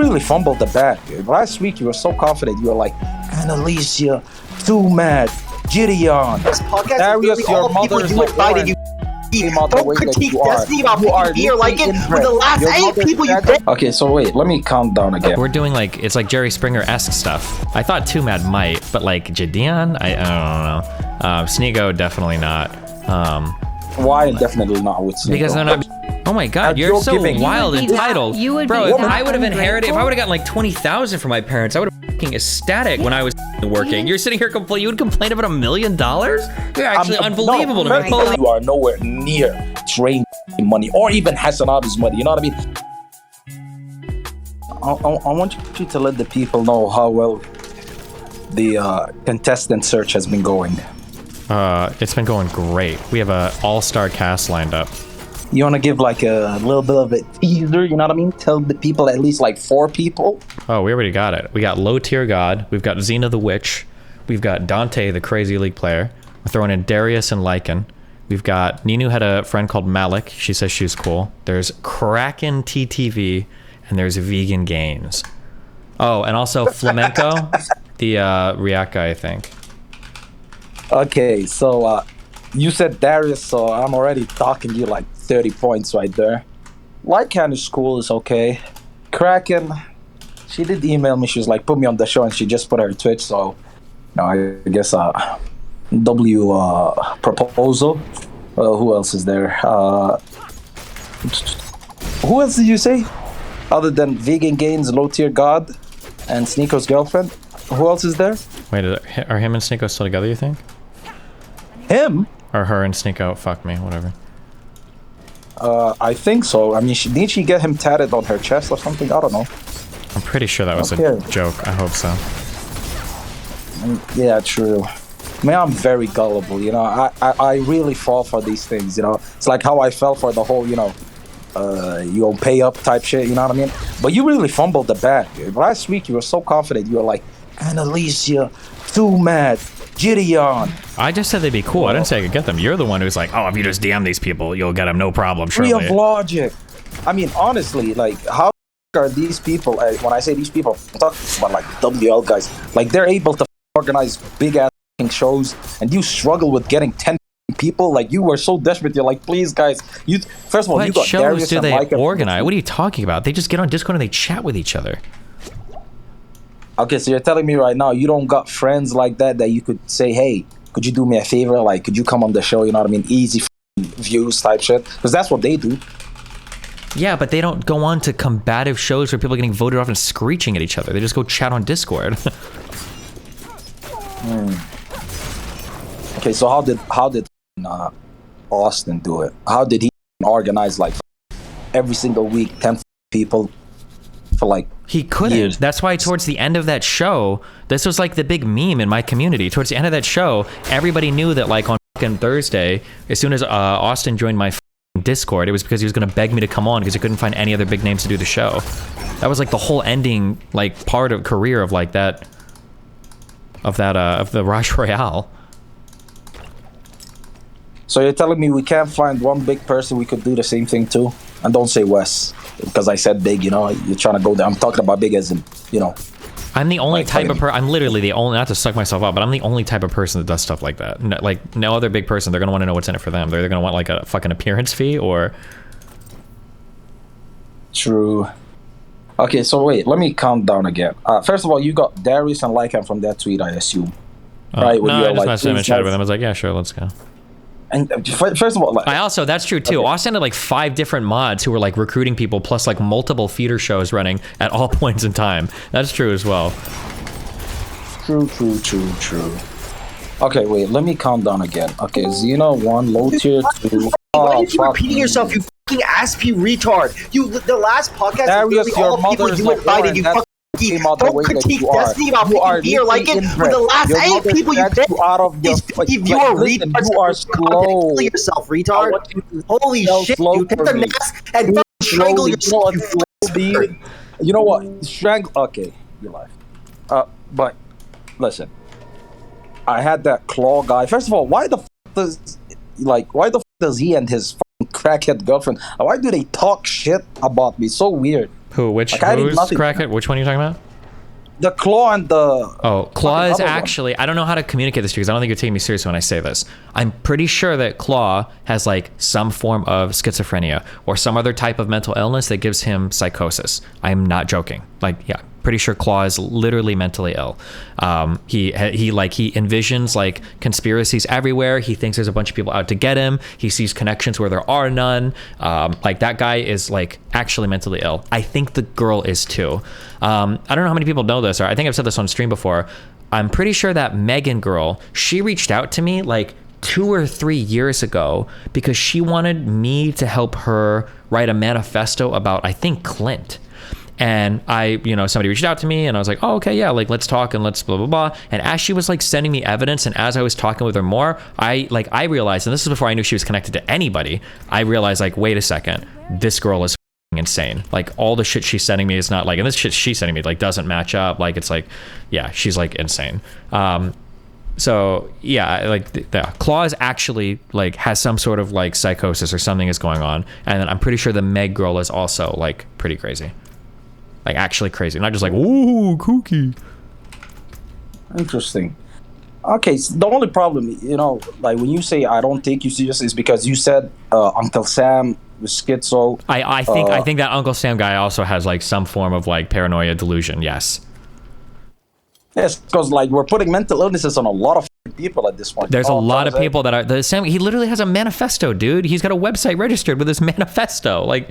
really fumbled the bag. Last week you were so confident. You were like, Annalicia, Too Mad, Gideon, This podcast Darius, is really your all people mother is you a invited. You don't critique Destiny about picking me or like it with the last 8 people you picked. Okay, so wait, let me count down again. We're doing like, it's like Jerry Springer-esque stuff. I thought Too Mad might, but like Gideon, I don't know. Sneeko, definitely not. Why definitely not with Sneeko? Because they're not. Oh my god, you're so wild entitled. Bro, if I would have inherited, if I would have gotten like 20,000 from my parents, I would have been fucking ecstatic when I was working. You're sitting here complaining, you would complain about $1 million? You're actually unbelievable to me. Holy. You are nowhere near train money or even Hasanabi's money, you know what I mean? I want you to let the people know how well the contestant search has been going. It's been going great. We have a all-star cast lined up. You want to give like a little bit of a teaser, you know what I mean? Tell the people at least like 4 people. Oh, we already got it. We got Low Tier God. We've got Zheanna the Witch. We've got Dante, the Crazy League player. We're throwing in Darius and Lycan. We've got Ninu had a friend called Malik. She says she's cool. There's Kraken TTV, and there's Vegan Games. Oh, and also Flamenco, the React guy, I think. Okay, so you said Darius, so I'm already talking you like 30 points right there. Lycan is cool, is okay. Kraken, she did email me. She was like, put me on the show, and she just put her Twitch. So, I guess proposal. Who else is there? Who else did you say? Other than Vegan Gains, Low Tier God, and Sneeko's girlfriend. Who else is there? Wait, are him and Sneeko still together, you think? Him? Or her and Sneeko? Fuck me, whatever. I think so. I mean, didn't she get him tatted on her chest or something? I don't know. I'm pretty sure that was a joke. I hope so. Yeah, true. Man, I'm very gullible, you know. I really fall for these things, you know. It's like how I fell for the whole, you'll pay up type shit, you know what I mean? But you really fumbled the bag. Last week you were so confident. You were like, Annalicia, Too Mad, Gideon. I just said they'd be cool. I didn't say I could get them. You're the one who's like, oh, if you just DM these people, you'll get them, no problem. Free of logic. I mean, honestly, like, how are these people, when I say these people, I'm talking about like WL guys, like they're able to organize big ass shows, and you struggle with getting 10 people. Like, you were so desperate. You're like, please guys, first of all, you got shows Darius do and they Lycan. organize? What are you talking about? They just get on Discord and they chat with each other. Okay, so you're telling me right now you don't got friends like that you could say, hey, could you do me a favor? Like, could you come on the show? You know what I mean? Easy views type shit. Because that's what they do. Yeah, but they don't go on to combative shows where people are getting voted off and screeching at each other. They just go chat on Discord. Okay, so how did Austin do it? How did he organize like every single week 10 people for like he couldn't years? That's why towards the end of that show, this was like the big meme in my community. Towards the end of that show, everybody knew that like on fucking Thursday, as soon as Austin joined my Discord, it was because he was going to beg me to come on because he couldn't find any other big names to do the show. That was like the whole ending, like part of career of like that of the Rush Royale. So you're telling me we can't find one big person we could do the same thing to? And don't say Wes, because I said big, you know, you're trying to go there. I'm talking about big as in, you know. I'm the only type of person, I'm literally the only, not to suck myself up, but I'm the only type of person that does stuff like that. No, like, no other big person, they're going to want to know what's in it for them. They're either going to want like a fucking appearance fee or... True. Okay, so wait, let me count down again. First of all, you got Darius and Lycan from that tweet, I assume. Right? No, I just messaged him and chatted with him. I was like, yeah, sure, let's go. And first of all, like, I also, that's true too. Okay. Austin had like 5 different mods who were like recruiting people, plus like multiple feeder shows running at all points in time. That's true as well. True. Okay, wait, let me count down again. Okay, Zheanna 1, Low Tier 2. Why do you keep repeating yourself, you fucking ass-p retard? The last podcast Darius, is literally all people you invited, you fucking... Don't critique Destiny about picking me or like it with the last 8 people you picked. You are retards. You are slow. Kill yourself, retard. Holy shit, you hit the mask and strangle yourself. You know what? Strangle. Okay, you're live. But listen, I had that claw guy. First of all, why the does he and his fucking crackhead girlfriend? Why do they talk shit about me? So weird. Who? Who's crackhead? Which one are you talking about? The Claw and the... Oh, Claw is actually... I don't know how to communicate this to you because I don't think you're taking me seriously when I say this. I'm pretty sure that Claw has like some form of schizophrenia or some other type of mental illness that gives him psychosis. I'm not joking. Like, yeah, pretty sure Claw is literally mentally ill. He envisions like conspiracies everywhere. He thinks there's a bunch of people out to get him. He sees connections where there are none. Like that guy is like actually mentally ill. I think the girl is too. I don't know how many people know this, or I think I've said this on stream before. I'm pretty sure that Megan girl, she reached out to me like 2 or 3 years ago because she wanted me to help her write a manifesto about, I think, Clint. And somebody reached out to me and I was like, oh, okay, yeah, like let's talk and let's blah, blah, blah. And as she was like sending me evidence and as I was talking with her more, I realized, and this is before I knew she was connected to anybody, I realized like, wait a second, this girl is insane. Like all the shit she's sending me is not like, and this shit she's sending me like doesn't match up. Like it's like, yeah, she's like insane. So yeah, like the Claw is actually like has some sort of like psychosis or something is going on. And then I'm pretty sure the Meg girl is also like pretty crazy. Like actually crazy, not just like, ooh, kooky. Interesting. Okay, so the only problem, like when you say I don't take you seriously is because you said Uncle Sam was schizo. I think that Uncle Sam guy also has like some form of like paranoia delusion. Yes. Yes, because like we're putting mental illnesses on a lot of people at this point. There's a lot of people that are the Sam. He literally has a manifesto, dude. He's got a website registered with his manifesto, like.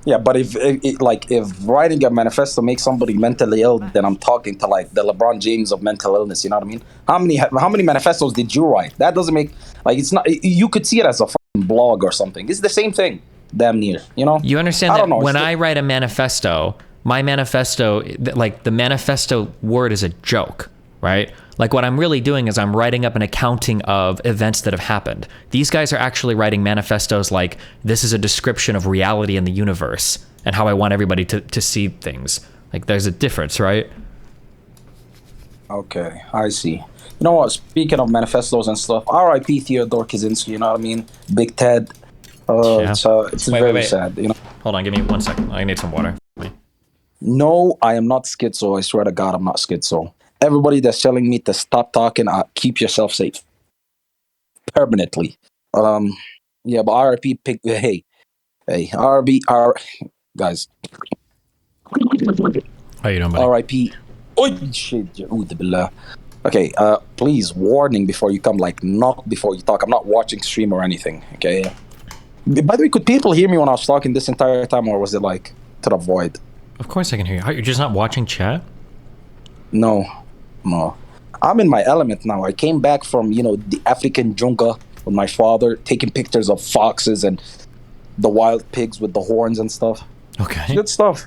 Yeah, but if writing a manifesto makes somebody mentally ill, then I'm talking to like the LeBron James of mental illness. You know what I mean? How many manifestos did you write? That doesn't make like it's not. You could see it as a fucking blog or something. It's the same thing, damn near. You understand that when I write a manifesto, my manifesto, like the manifesto word is a joke, right? Like what I'm really doing is I'm writing up an accounting of events that have happened. These guys are actually writing manifestos like this is a description of reality in the universe and how I want everybody to see things. Like there's a difference, right? Okay, I see. You know what? Speaking of manifestos and stuff, R.I.P. Theodore Kaczynski. You know what I mean? Big Ted. Yeah. It's very sad. Hold on, give me 1 second. I need some water. No, I am not schizo. I swear to God, I'm not schizo. Everybody that's telling me to stop talking, keep yourself safe. Permanently. Yeah, but RIP, hey, guys. How you doing, buddy? RIP. Oh, shit. Okay, please, warning before you come, like, knock before you talk. I'm not watching stream or anything, okay? By the way, could people hear me when I was talking this entire time, or was it, like, to the void? Of course I can hear you. You're just not watching chat? No. I'm in my element now. I came back from, the African jungle with my father, taking pictures of foxes and the wild pigs with the horns and stuff. Okay. It's good stuff.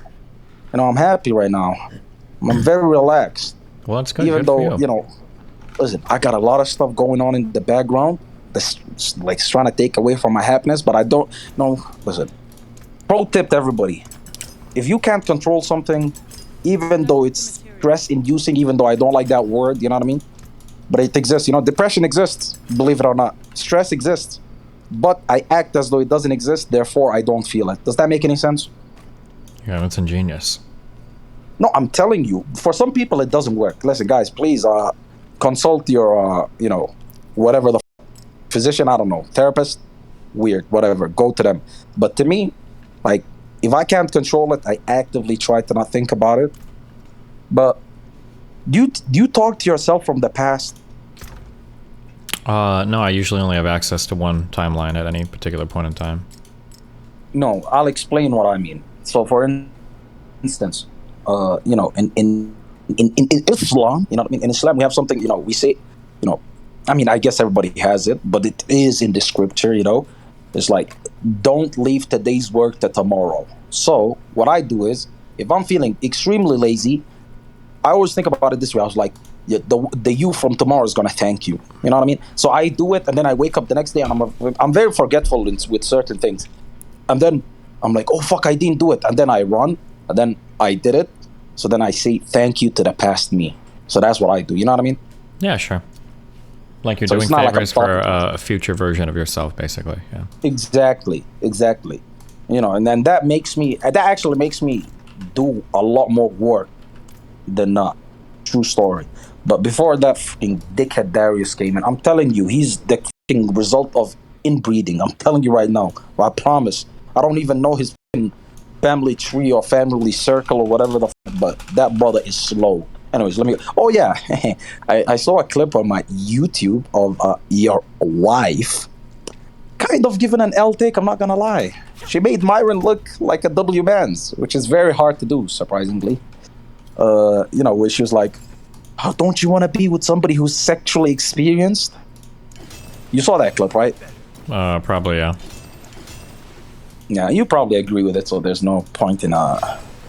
I'm happy right now. I'm very relaxed. Well, that's good. Even though, listen, I got a lot of stuff going on in the background that's like trying to take away from my happiness, but I don't know. Listen, pro tip to everybody. If you can't control something, even though it's stress-inducing, even though I don't like that word, you know what I mean? But it exists. Depression exists, believe it or not. Stress exists. But I act as though it doesn't exist, therefore I don't feel it. Does that make any sense? Yeah, that's ingenious. No, I'm telling you. For some people, it doesn't work. Listen, guys, please consult your, whatever the physician, I don't know, therapist, weird, whatever. Go to them. But to me, like, if I can't control it, I actively try to not think about it. But do you talk to yourself from the past? No, I usually only have access to one timeline at any particular point in time. No, I'll explain what I mean. So, for instance, in Islam, you know what I mean? In Islam, we have something, we say, I guess everybody has it, but it is in the scripture, It's like, don't leave today's work to tomorrow. So, what I do is, if I'm feeling extremely lazy, I always think about it this way. I was like, the you from tomorrow is going to thank you. You know what I mean? So I do it, and then I wake up the next day, and I'm very forgetful with certain things. And then I'm like, oh, fuck, I didn't do it. And then I run, and then I did it. So then I say thank you to the past me. So that's what I do. You know what I mean? Yeah, sure. Like you're doing favors for a future version of yourself, basically. Yeah. Exactly. You know, and then that actually makes me do a lot more work than not. True story. But before that fucking dickhead Darius came in, I'm telling you, he's the fucking result of inbreeding. I'm telling you right now. I promise. I don't even know his fucking family tree or family circle or whatever the fuck, but that brother is slow. Anyways, let me. Oh yeah, I saw a clip on my YouTube of your wife kind of giving an L take. I'm not gonna lie. She made Myron look like a W man's, which is very hard to do, surprisingly. You know, where she was like, "Oh, don't you want to be with somebody who's sexually experienced?" You saw that clip, right? Probably, yeah. Yeah, you probably agree with it, so there's no point in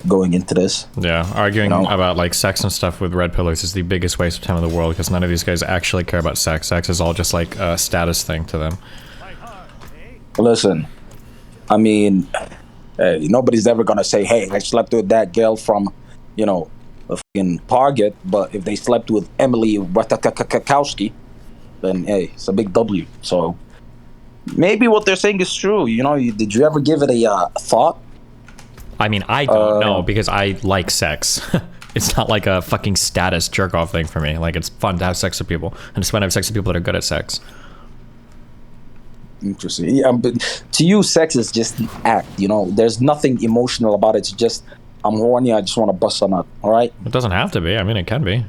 going into this. Yeah, arguing about like sex and stuff with red pillars is the biggest waste of time in the world because none of these guys actually care about sex. Sex is all just like a status thing to them. Listen, I mean, nobody's ever gonna say, "Hey, I slept with that girl from, you know, the fucking Target," but if they slept with Emily Ratajkowski, then hey, it's a big W. So maybe what they're saying is true. You know, did you ever give it a thought? I mean, I don't know because I like sex. It's not like a fucking status jerk off thing for me. Like, it's fun to have sex with people, and it's fun to have sex with people that are good at sex. Interesting. Yeah, but to you, sex is just an act. You know, there's nothing emotional about it. It's just, I'm horny. I just want to bust a nut. All right. It doesn't have to be. I mean, it can be.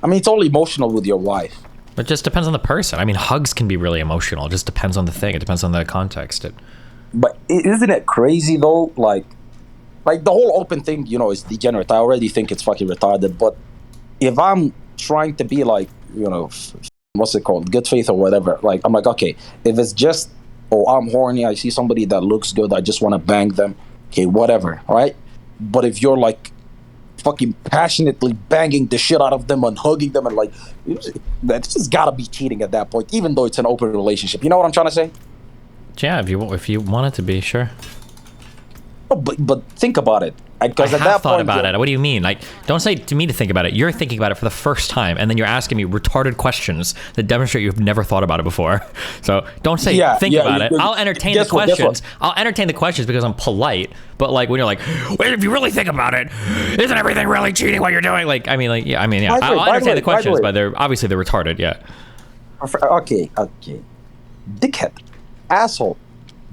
I mean, it's all emotional with your wife. It just depends on the person. I mean, hugs can be really emotional. It just depends on the thing. It depends on the context. But isn't it crazy though? Like the whole open thing, you know, is degenerate. I already think it's fucking retarded. But if I'm trying to be like, you know, what's it called, good faith or whatever, like I'm like, okay, if it's just, oh, I'm horny, I see somebody that looks good, I just want to bang them, okay, whatever, right? But if you're like fucking passionately banging the shit out of them and hugging them and like, that's just gotta be cheating at that point, even though it's an open relationship. You know what I'm trying to say? Yeah, if you want it to be, sure. Oh, but think about it. Because I have thought about it. What do you mean? Like, don't say to me to think about it. You're thinking about it for the first time, and then you're asking me retarded questions that demonstrate you've never thought about it before. So don't say think about it. I'll entertain the questions. I'll entertain the questions because I'm polite. But like when you're like, wait, if you really think about it, isn't everything really cheating what you're doing? Like, I mean, yeah. I'll entertain the questions, but they're retarded. Yeah. Okay. Dickhead, asshole,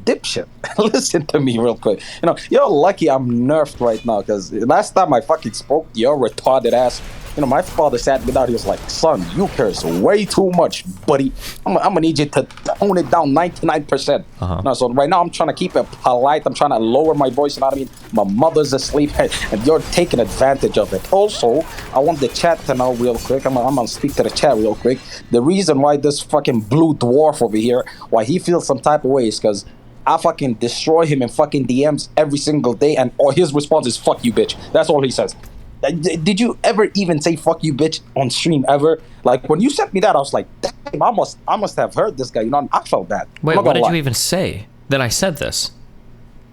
dipshit. Listen to me real quick. You know, you're lucky I'm nerfed right now because last time I fucking spoke to your retarded ass, you know, my father sat me down. He was like, "Son, you curse way too much, buddy. I'm gonna need you to tone it down 99%." No, so right now I'm trying to keep it polite. I'm trying to lower my voice. You know what I mean? My mother's asleep, and you're taking advantage of it. Also, I want the chat to know real quick. I'm gonna speak to the chat real quick. The reason why this fucking blue dwarf over here, why he feels some type of way is because I fucking destroy him in fucking DMs every single day, and his response is "fuck you, bitch." That's all he says. Did you ever even say "fuck you, bitch" on stream ever? Like when you sent me that, I was like, "Damn, I must have heard this guy." You know, I felt bad. Wait, what did you even say that I said this?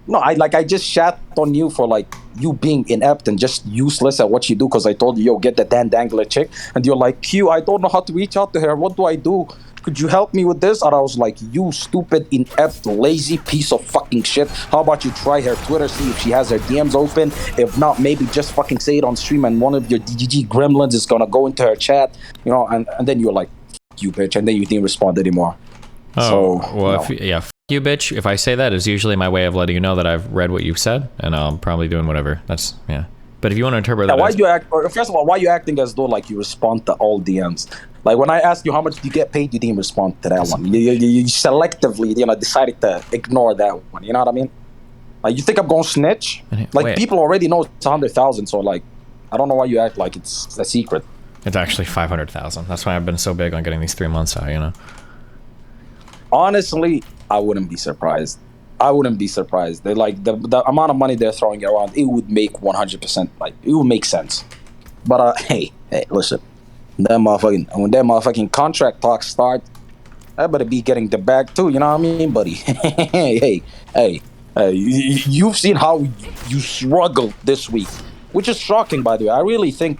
No, I just shat on you for like you being inept and just useless at what you do because I told you, "Yo, get the Dan Dangler chick," and you're like, "Q, I don't know how to reach out to her. What do I do? Could you help me with this?" And I was like, "You stupid, inept, lazy piece of fucking shit. How about you try her Twitter, see if she has her DMs open? If not, maybe just fucking say it on stream and one of your DGG gremlins is gonna go into her chat, you know." And then you're like, "Fuck you, bitch," and then you didn't respond anymore. Oh, so, well, fuck you, bitch. If I say that, is usually my way of letting you know that I've read what you've said, and I'm probably doing whatever. That's, yeah. But if you want to interpret that, why do you act? First of all, why are you acting as though like you respond to all DMs? Like when I asked you how much do you get paid, you didn't respond to that one. You selectively, you know, decided to ignore that one. You know what I mean? Like you think I'm gonna snitch? Like people already know it's 100,000. So like, I don't know why you act like it's a secret. It's actually 500,000. That's why I've been so big on getting these 3 months out. You know. Honestly, I wouldn't be surprised. They like the amount of money they're throwing around. It would make 100%. Like it would make sense. But hey, listen. When that motherfucking contract talks start, I better be getting the bag too. You know what I mean, buddy? hey, you've seen how you struggled this week, which is shocking, by the way. I really think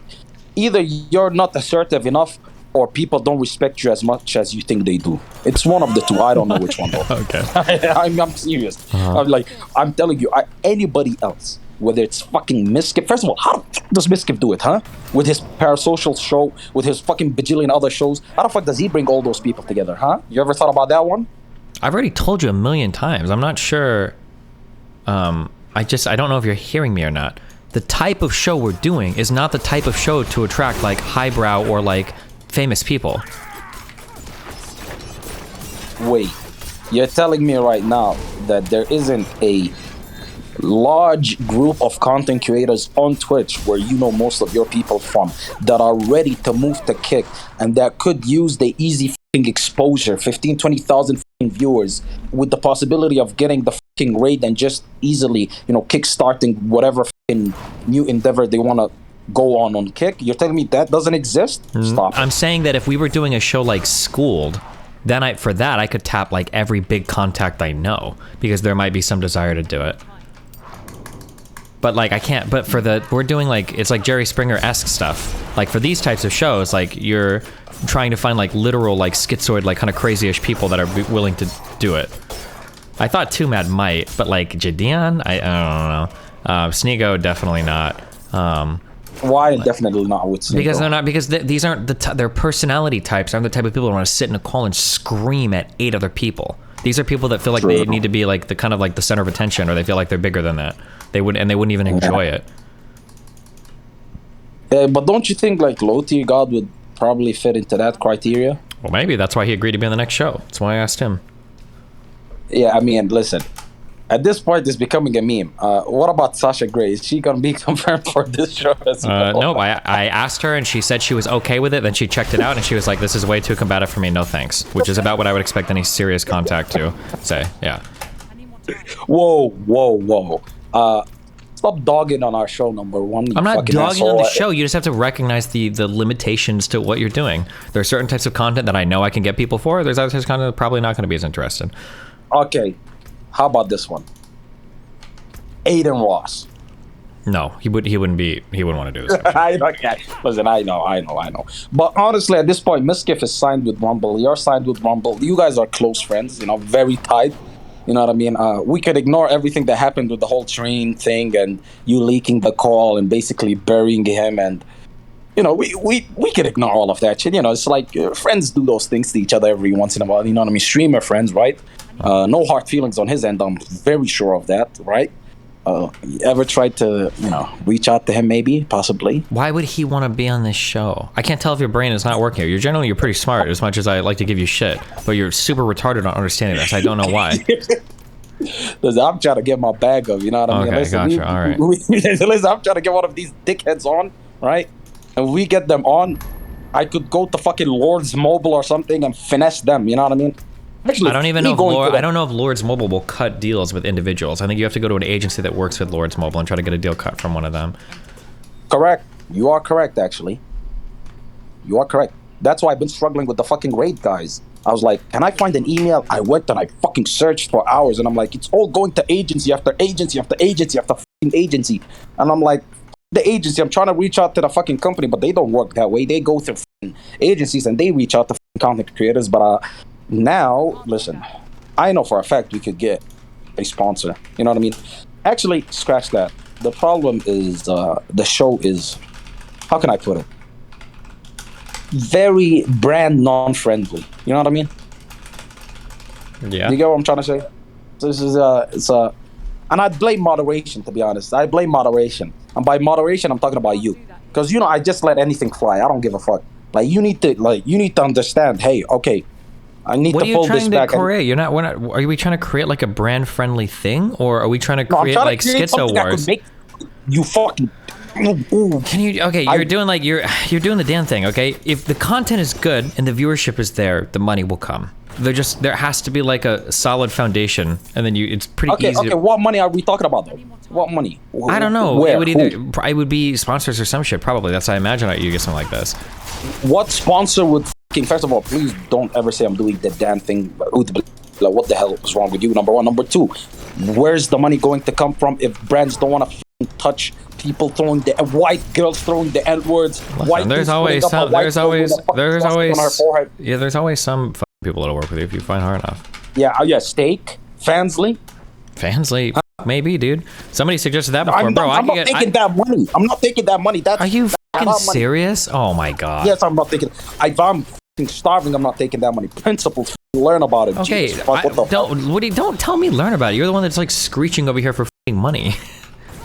either you're not assertive enough, or people don't respect you as much as you think they do. It's one of the two. I don't know which one though. Okay. I'm serious. I'm telling you, anybody else, whether it's fucking Miskiff. First of all, how the fuck does Miskiff do it, huh? With his parasocial show, with his fucking bajillion other shows, how the fuck does he bring all those people together, huh? You ever thought about that one? I've already told you a million times. I'm not sure. I don't know if you're hearing me or not. The type of show we're doing is not the type of show to attract like highbrow or like famous people. Wait, you're telling me right now that there isn't a large group of content creators on Twitch where you know most of your people from that are ready to move to Kick and that could use the easy fucking exposure, 15, 20,000 viewers with the possibility of getting the fucking raid and just easily, kickstarting whatever fucking new endeavor they want to go on Kick? You're telling me that doesn't exist? Stop. I'm saying that if we were doing a show like Schooled, then I could tap like every big contact I know because there might be some desire to do it. But like I can't. But we're doing like it's like Jerry Springer-esque stuff. Like for these types of shows, like you're trying to find like literal like schizoid like kind of crazy-ish people that are willing to do it. I thought Too Mad might, but like Jadian, I don't know. Sneego definitely not. Why definitely not with Sneego? Because they're not. Because these aren't their personality types aren't the type of people who want to sit in a call and scream at 8 other people. These are people that feel like they need to be like the kind of like the center of attention, or they feel like they're bigger than that. They wouldn't even enjoy it. But don't you think like low tier God would probably fit into that criteria? Well, maybe that's why he agreed to be on the next show. That's why I asked him. Yeah, I mean, listen. At this point, it's becoming a meme. What about Sasha Grey? Is she gonna be confirmed for this show as well? No, I asked her and she said she was okay with it. Then she checked it out and she was like, "This is way too combative for me. No thanks." Which is about what I would expect any serious contact to say. Yeah. Whoa. Stop dogging on our show, number one. I'm not dogging on the show. You just have to recognize the limitations to what you're doing. There are certain types of content that I know I can get people for. There's other types of content that probably not going to be as interested. Okay. How about this one? Aiden Ross. No, he wouldn't want to do this. Listen, I know. But honestly, at this point, Miskiff is signed with Rumble. You're signed with Rumble. You guys are close friends, very tight. You know what I mean? We could ignore everything that happened with the whole train thing and you leaking the call and basically burying him, and we could ignore all of that shit. It's like friends do those things to each other every once in a while. You know what I mean? Streamer friends, right? No hard feelings on his end. I'm very sure of that, right? You ever tried to, reach out to him maybe, possibly? Why would he want to be on this show? I can't tell if your brain is not working. You're pretty smart as much as I like to give you shit, but you're super retarded on understanding this. I don't know why. Listen, I'm trying to get my bag of, you know what I mean? Okay, gotcha, all right. Listen, I'm trying to get one of these dickheads on, right? And we get them on, I could go to fucking Lord's Mobile or something and finesse them, you know what I mean? Actually, I don't know if Lord's Mobile will cut deals with individuals. I think you have to go to an agency that works with Lord's Mobile and try to get a deal cut from one of them. Correct. You are correct, actually. You are correct. That's why I've been struggling with the fucking raid guys. I was like, can I find an email? I went and I fucking searched for hours, and I'm like, it's all going to agency after agency after agency after fucking agency. And I'm like, the agency, I'm trying to reach out to the fucking company, but they don't work that way. They go through fucking agencies and they reach out to fucking content creators, but now, listen, I know for a fact we could get a sponsor. You know what I mean? Actually, scratch that. The problem is the show is, how can I put it? Very brand non-friendly. You know what I mean? Yeah. You get what I'm trying to say? This is and I blame moderation, to be honest. I blame moderation, and by moderation, I'm talking about you, because I just let anything fly. I don't give a fuck. Like you need to understand. Hey, okay. I need to pull this back. What are you trying to create? Are we trying to create like a brand friendly thing, or are we trying to create like Schizo Wars? You fucking. Can you? Okay, you're doing the damn thing. Okay, if the content is good and the viewership is there, the money will come. There has to be like a solid foundation, and then it's pretty easy. Okay, what money are we talking about though? What money? I don't know. Where? It would be sponsors or some shit probably. That's how I imagine you get something like this. What sponsor would? First of all, please don't ever say I'm doing the damn thing. Like, what the hell is wrong with you? Number one. Number two, where's the money going to come from if brands don't want to touch, people throwing the white girls throwing the N words. There's always some people that'll work with you if you find hard enough. Yeah, Steak, Fansly, maybe, dude. Somebody suggested that before, I'm not taking that money. I'm not taking that money. Are you fucking serious? Oh my god. Yes, I'm not taking. If I'm starving, I'm not taking that money. Principles, learn about it. Okay, Jesus, don't tell me learn about it. You're the one that's like screeching over here for money.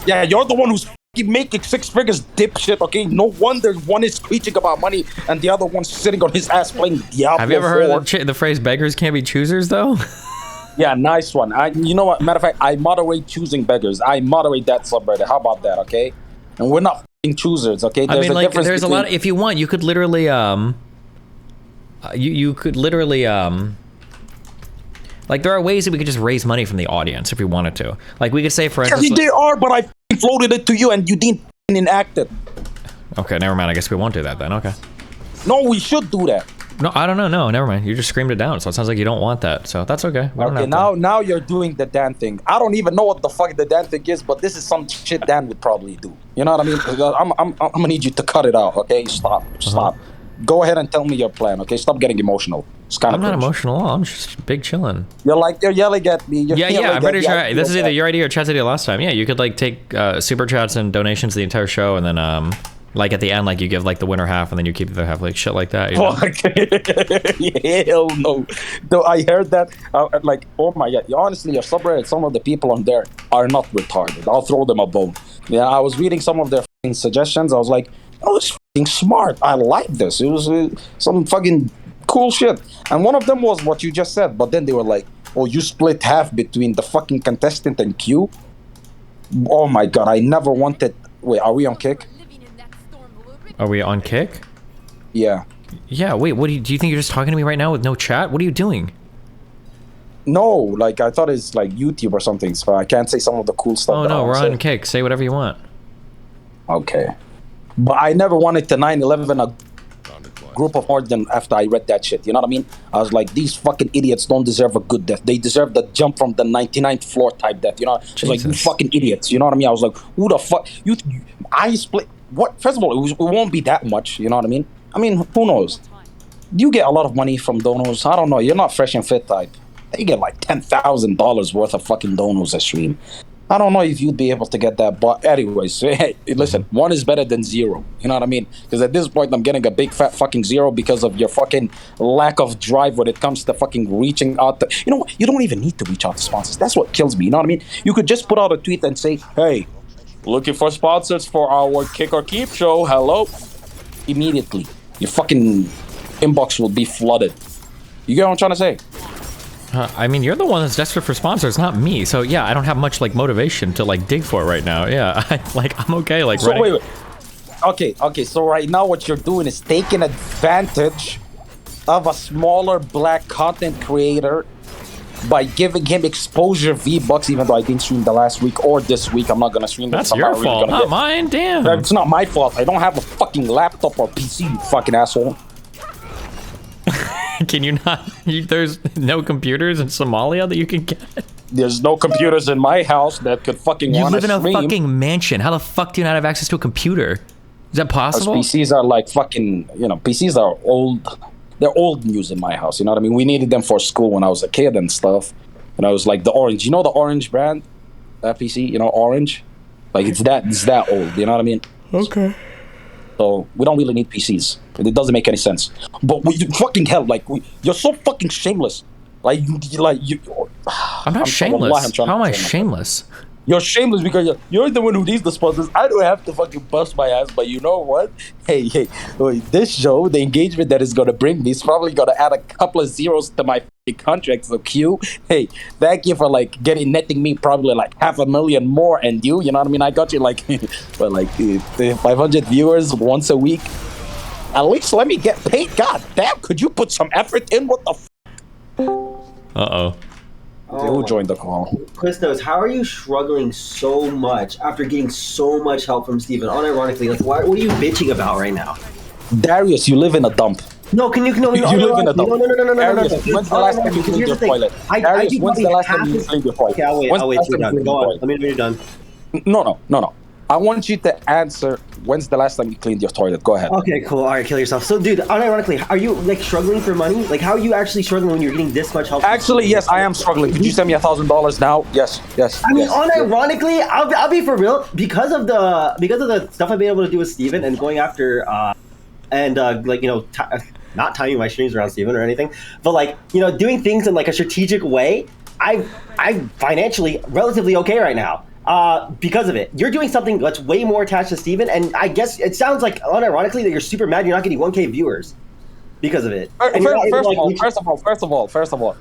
Yeah, you're the one who's making 6 figures, dipshit. Okay, no wonder one is screeching about money and the other one's sitting on his ass playing Diablo. Have you ever heard the phrase "beggars can't be choosers"? Though. Yeah, nice one. You know what? Matter of fact, I moderate choosing beggars. I moderate that subreddit. How about that? Okay, and we're not choosers. Okay, there's there's a lot. If you want, you could literally you could literally like there are ways that we could just raise money from the audience if we wanted to. Like we could say, for instance, yes, there are, but I floated it to you and you didn't enact it. Okay, never mind. I guess we won't do that then. Okay. No, we should do that. No, I don't know. No, never mind. You just screamed it down, so it sounds like you don't want that. So that's okay. Okay, now you're doing the Dan thing. I don't even know what the fuck the Dan thing is, but this is some shit Dan would probably do. You know what I mean? I'm gonna need you to cut it out. Okay, stop. Go ahead and tell me your plan. Okay, stop getting emotional. It's kind of. I'm not emotional. I'm just big chilling. You're yelling at me. Yeah. I'm pretty sure this is either your idea or Chad's idea last time. Yeah, you could like take super chats and donations the entire show, and then like at the end, like you give like the winner half, and then you keep the other half, like shit like that. You know? Hell no. Though I heard that, like, oh my god. Honestly, your subreddit, some of the people on there are not retarded. I'll throw them a bone. Yeah, I was reading some of their suggestions. I was like, oh, this fucking smart. I like this. It was some fucking cool shit. And one of them was what you just said. But then they were like, oh, you split half between the fucking contestant and Q. Oh my god, I never wanted. Wait, are we on Kick? Are we on Kick? Yeah. Yeah, wait, what do you think you're just talking to me right now with no chat? What are you doing? No, like I thought it's like YouTube or something, so I can't say some of the cool stuff. Oh no, we're on Kick. Say whatever you want. Okay. But I never wanted to 9/11 a group of more than after I read that shit. You know what I mean? I was like, these fucking idiots don't deserve a good death. They deserve the jump from the 99th floor type death. You know? Like, you fucking idiots. You know what I mean? I was like, who the fuck? I split. What? First of all, it won't be that much. You know what I mean? I mean, who knows? You get a lot of money from donos. I don't know. You're not fresh and fit type. They get like $10,000 worth of fucking donos a stream. I don't know if you'd be able to get that, but anyways, hey, listen, 1 is better than 0. You know what I mean? Because at this point, I'm getting a big fat fucking 0 because of your fucking lack of drive when it comes to fucking reaching out to, you know what? You don't even need to reach out to sponsors. That's what kills me. You know what I mean? You could just put out a tweet and say, hey, looking for sponsors for our Kick or Keep show. Hello. Immediately, your fucking inbox will be flooded. You get what I'm trying to say? I mean, you're the one that's desperate for sponsors, not me. So yeah, I don't have much like motivation to like dig for it right now. Yeah, I'm okay. Like, so wait. Okay. So right now, what you're doing is taking advantage of a smaller black content creator by giving him exposure V-Bucks, even though I didn't stream the last week or this week. I'm not gonna stream. That's your fault, not mine. Damn. It's not my fault. I don't have a fucking laptop or PC, you fucking asshole. Can you not? There's no computers in Somalia that you can get? There's no computers in my house that could fucking You live in a fucking mansion. How the fuck do you not have access to a computer? Is that possible? PCs are like fucking, PCs are old. They're old news in my house, you know what I mean? We needed them for school when I was a kid and stuff. And I was like, the Orange. You know the Orange brand? That PC, Orange? Like, it's that old, you know what I mean? Okay. So we don't really need PCs. It doesn't make any sense. But fucking hell, like you're so fucking shameless. I'm not shameless. How am I shameless? You're shameless because you're the one who needs the sponsors. I don't have to fucking bust my ass, but you know what? Hey, this show, the engagement that is gonna bring me is probably gonna add a couple of zeros to my contract. So Q, hey, thank you for like netting me probably like $500,000 more, and you know what I mean? I got you like, but like 500 viewers once a week. At least let me get paid. God damn, could you put some effort in? What the? Uh-oh. Okay, who joined the call? Qorantos, how are you struggling so much after getting so much help from Steven? Unironically, like, what are you bitching about right now? Darius, you live in a dump. No, can you live in a dump. No. Darius, when's the last time you cleaned your toilet? Darius, when's the last time you cleaned your toilet? Okay, I'll wait till you're done. Go on. Let me know when you're done. No. I want you to answer. When's the last time you cleaned your toilet? Go ahead. Okay, cool. All right, kill yourself. So, dude, unironically, are you like struggling for money? Like, how are you actually struggling when you're getting this much help? Actually, yes, I am struggling. Could you send me $1,000 now? Yes. I mean, unironically, I'll be for real, because of the stuff I've been able to do with Steven and going after like, you know, not timing my streams around Steven or anything, but like, you know, doing things in like a strategic way. I'm financially relatively okay right now. Because of it. You're doing something that's way more attached to Steven, and I guess it sounds like, unironically, that you're super mad you're not getting 1K viewers because of it. First of all,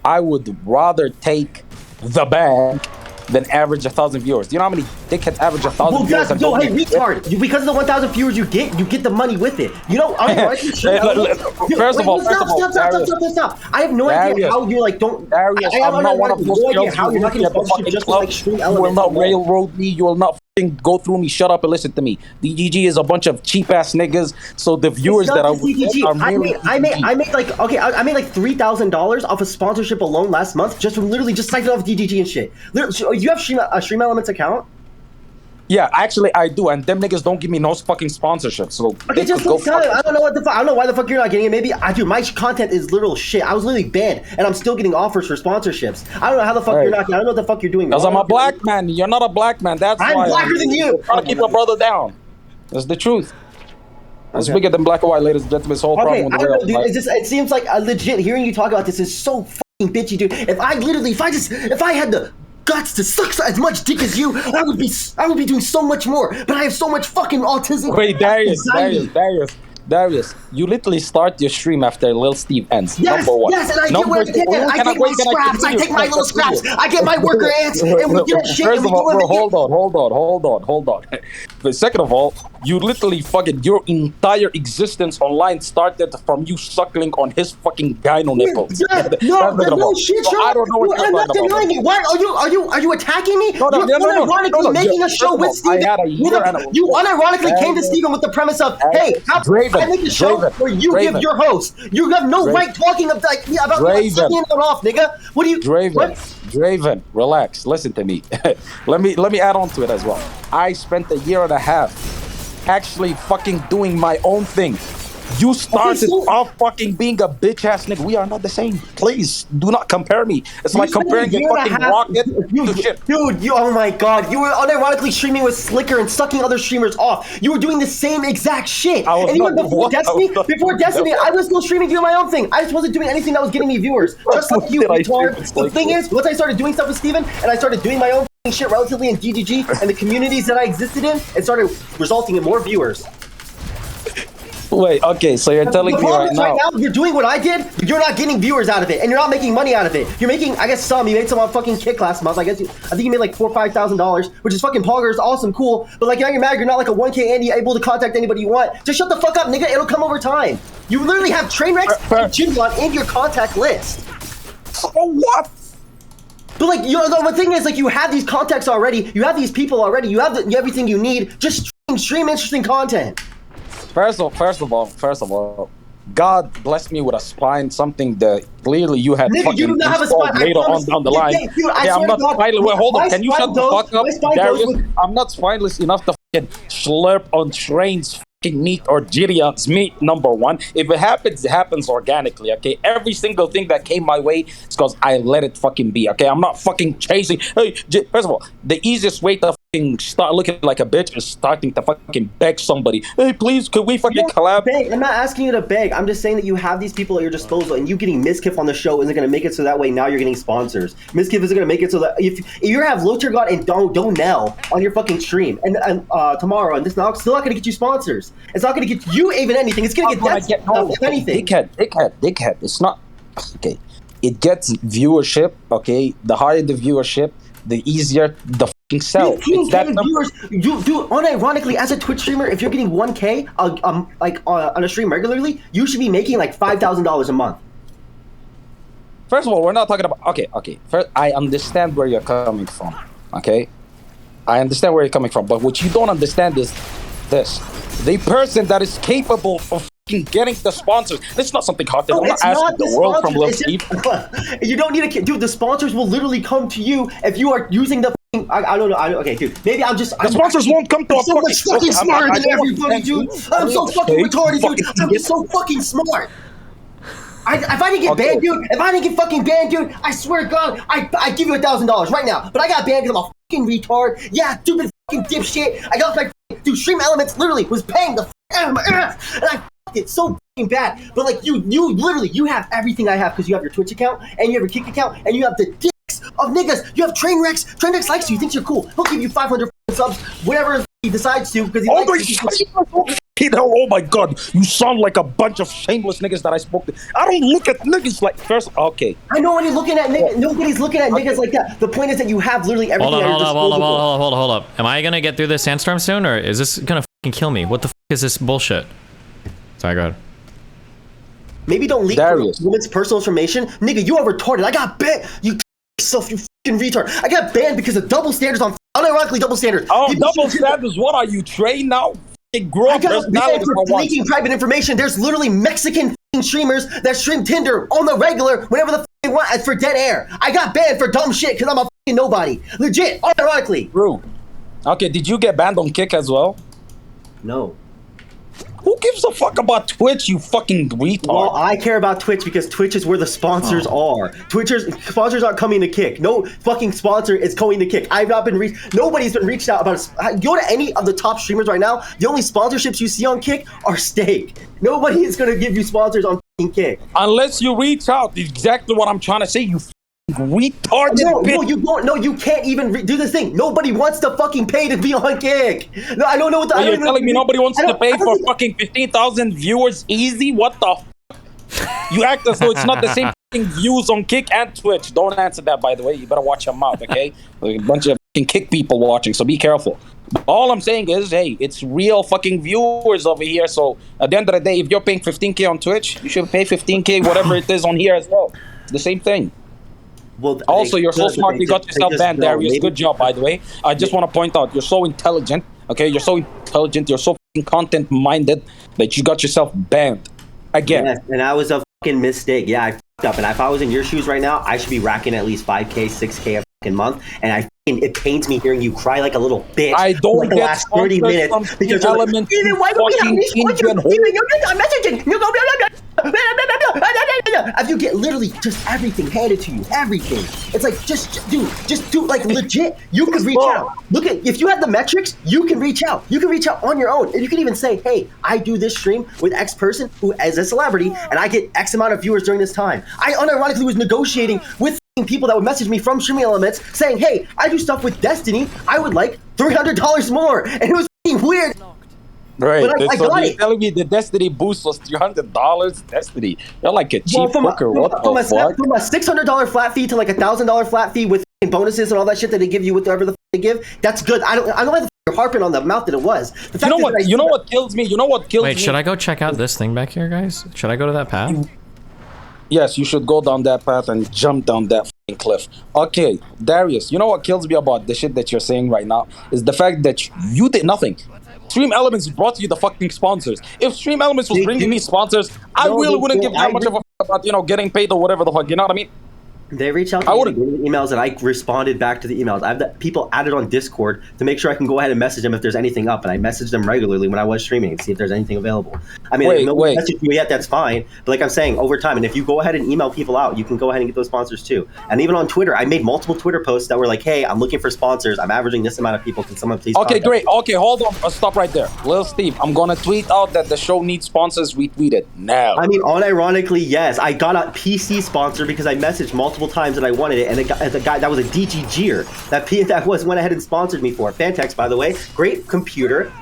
I would rather take the bag than average 1,000 viewers. Do you know how many dickheads average 1,000 viewers? Yo, hey, retard! Because of the 1,000 viewers you get the money with it. You know, First of all, stop. I have no idea how you like don't. Darius, I'm not one of those girls how you're not getting sponsorship just like stream elements. You will not railroad me. You will not go through me. Shut up and listen to me. DGG is a bunch of cheap ass niggas. So the viewers that are I made like I made like $3,000 off of sponsorship alone last month just from literally just signing off DGG and shit. You have a Stream Elements account? Yeah, actually I do, and them niggas don't give me no fucking sponsorship. So okay, just go tell it. I don't know what the fuck. I don't know why the fuck you're not getting it. Maybe I do. My content is literal shit. I was literally banned, and I'm still getting offers for sponsorships. I don't know how the fuck you're not. I don't know what the fuck you're doing. Because I'm a black man. You're not a black man. That's why I'm blacker than you. Trying to keep your brother down. That's the truth. It's bigger than black and white, ladies and gentlemen. This whole problem with the rail. Dude, it seems like legit. Hearing you talk about this is so fucking bitchy, dude. If I had the guts to suck as much dick as you, I would be doing so much more. But I have so much fucking autism. Wait, Darius, you literally start your stream after Lil Steve ends. Yes, number one. Yes, and I get where I take my scraps. I take my little scraps. I get my worker ants, and we get shit. First of all, hold on. But second of all, you literally fucking your entire existence online started from you suckling on his fucking gyno nipples. No shit, so I don't know what I'm not denying it. Why are you attacking me? No, you're unironically making a show with Steven. You unironically came to Steven with the premise of, hey, I make a show where you give your host. You have no right talking about sucking it off, nigga. What do you? Draven, relax. Listen to me. let me add on to it as well. I spent a year and a half actually fucking doing my own thing. You started off fucking being a bitch ass nigga. We are not the same. Please do not compare me. It's like comparing a fucking rocket to shit. Dude, oh my god. You were unironically streaming with Slicker and sucking other streamers off. You were doing the same exact shit. And even before Destiny, I was still streaming doing my own thing. I just wasn't doing anything that was getting me viewers. Just like you, retard. The thing is, once I started doing stuff with Steven and I started doing my own shit relatively in DGG and the communities that I existed in, it started resulting in more viewers. Wait, okay, so you're telling me right now you're doing what I did, you're not getting viewers out of it, and you're not making money out of it. You're making, I guess you made some on fucking Kick last month. I think you made like $4,000 or $5,000, which is fucking poggers, awesome, cool. But like now you're mad, you're not like a 1K Andy able to contact anybody you want. Just shut the fuck up, nigga, it'll come over time. You literally have Trainwrecks and Jinglon in your contact list. Oh, what? But like, the thing is, like, you have these contacts already, you have these people already, you have everything you need, just stream interesting content. First of all, God blessed me with a spine, something that clearly you had fucking you not have a spine. later on down the line. I'm not spineless. Wait, hold on. Can you shut the fuck up, Darius? I'm not spineless enough to fucking slurp on Train's fucking meat or Gideon's meat, number one. If it happens organically, okay? Every single thing that came my way is because I let it fucking be, okay? I'm not fucking chasing. Hey, first of all, the easiest way to fucking start looking like a bitch is starting to fucking beg somebody. Hey, please, could we fucking collab? Beg. I'm not asking you to beg. I'm just saying that you have these people at your disposal, and you getting Miskiff on the show isn't going to make it so that way now you're getting sponsors. Miskiff isn't going to make it so that if you have Locher God and Donell on your fucking stream and tomorrow, and this now still not going to get you sponsors. It's not going to get you even anything. It's going to get anything. Dickhead. It's not okay. It gets viewership. Okay, the higher the viewership, the easier the fucking sell. 15K viewers. You do unironically as a Twitch streamer. If you're getting 1K on a stream regularly, you should be making like $5,000 a month. First of all, we're not talking about okay. First, I understand where you're coming from. Okay, I understand where you're coming from, but what you don't understand is this: the person that is capable of getting the sponsors. This is not something hot. I'm not asking the world from Lil Steve. You don't need a dude. The sponsors will literally come to you if you are using the I don't know. Okay, dude. Maybe I'm just. The sponsors won't come to I'm a so much fucking smarter than everybody, dude. I'm so fucking retarded, dude. I'm so fucking smart. If I didn't get banned, dude, if I didn't get fucking banned, dude, I swear to God, I give you $1,000 right now. But I got banned because I'm a fucking retard. Yeah, stupid fucking dipshit. I got my dude. Stream Elements literally was paying the out of my ass, and I fucked it so fucking bad. But like you literally, you have everything I have because you have your Twitch account and you have your Kick account and you have the dicks of niggas. You have Trainwrecks. Trainwrecks likes you. He thinks you're cool. He'll give you 500 subs, whatever he decides to, because he likes you. Oh my God, you sound like a bunch of shameless niggas that I spoke to. I don't look at niggas like first. Okay, I know when you're looking at niggas. Nobody's looking at niggas like that. The point is that you have literally everything. Hold up. Am I gonna get through this sandstorm soon, or is this gonna fucking kill me? What the fuck is this bullshit? Sorry, go ahead. Maybe don't leak women's personal information, nigga. You are retarded. I got banned. You yourself, you fucking retard. I got banned because of double standards on unironically double standards. Oh, double standards. What are you trained now? Grow up personality for leaking private information. There's literally Mexican streamers that stream Tinder on the regular whenever the they want for dead air. I got banned for dumb shit because I'm a fucking nobody. Legit, unironically. True. Okay, did you get banned on Kick as well? No. Who gives a fuck about Twitch, you fucking retard? Well, I care about Twitch because Twitch is where the sponsors are. Sponsors aren't coming to Kick. No fucking sponsor is going to Kick. I've not been reached. Nobody's been reached out about it. Go to any of the top streamers right now. The only sponsorships you see on Kick are steak. Nobody is going to give you sponsors on fucking Kick. Unless you reach out. Exactly what I'm trying to say, you retarded bitch. No, you don't. No, you can't even do this thing. Nobody wants to fucking pay to be on Kick. No, I don't know what the. You're telling me nobody wants to pay for fucking 15,000 viewers easy? What the? You act as though it's not the same fucking views on Kick and Twitch. Don't answer that, by the way. You better watch your mouth, okay? There's a bunch of fucking Kick people watching, so be careful. But all I'm saying is, hey, it's real fucking viewers over here. So at the end of the day, if you're paying 15K on Twitch, you should pay 15K whatever it is on here as well. It's the same thing. Well, also, you're so smart, you got yourself banned, Darius. Good job, by the way. I just want to point out, you're so intelligent, okay? You're so intelligent, you're so fucking content-minded that you got yourself banned. Again. Yes, and that was a fucking mistake. Yeah, I fucked up. And if I was in your shoes right now, I should be racking at least 5K, 6K a fucking month. And it pains me hearing you cry like a little bitch. I don't like the get last 30 minutes because you're like, why do we have these I'm messaging. You go, if you get literally just everything handed to you, everything. It's like just do like legit. You can reach out. Look at if you have the metrics, you can reach out. You can reach out on your own, and you can even say, "Hey, I do this stream with X person who is a celebrity, and I get X amount of viewers during this time." I unironically was negotiating with people that would message me from Streaming Elements saying, "Hey, I do stuff with Destiny. I would like $300 more," and it was weird. Right, but I got it. Telling me the Destiny boost was $300. Destiny, you're like a cheap hooker. From a $600 flat fee to like $1,000 flat fee with bonuses and all that shit that they give you with whatever the they give. That's good. I don't know why you're harping on the amount that it was. You know what? You know what kills me. You know what kills me. Wait, should I go check out this thing back here, guys? Should I go to that path? Yes, you should go down that path and jump down that fucking cliff. Okay, Darius, you know what kills me about the shit that you're saying right now is the fact that you did nothing. Stream Elements brought you the fucking sponsors. If Stream Elements was bringing me sponsors, I really wouldn't give that much of a fuck about, getting paid or whatever the fuck, you know what I mean? They reached out to me with emails and I responded back to the emails. I have the people added on Discord to make sure I can go ahead and message them if there's anything up. And I message them regularly when I was streaming to see if there's anything available. I mean, if no one messaged me yet, that's fine. But like I'm saying, over time, and if you go ahead and email people out, you can go ahead and get those sponsors too. And even on Twitter, I made multiple Twitter posts that were like, hey, I'm looking for sponsors. I'm averaging this amount of people. Can someone please Okay, great. Okay, hold on. Stop right there. Lil Steve, I'm going to tweet out that the show needs sponsors. Retweet it now. I mean, unironically, yes. I got a PC sponsor because I messaged multiple times that I wanted it, and the guy that was a DGGer that went ahead and sponsored me for it. Fantex, by the way, great computer.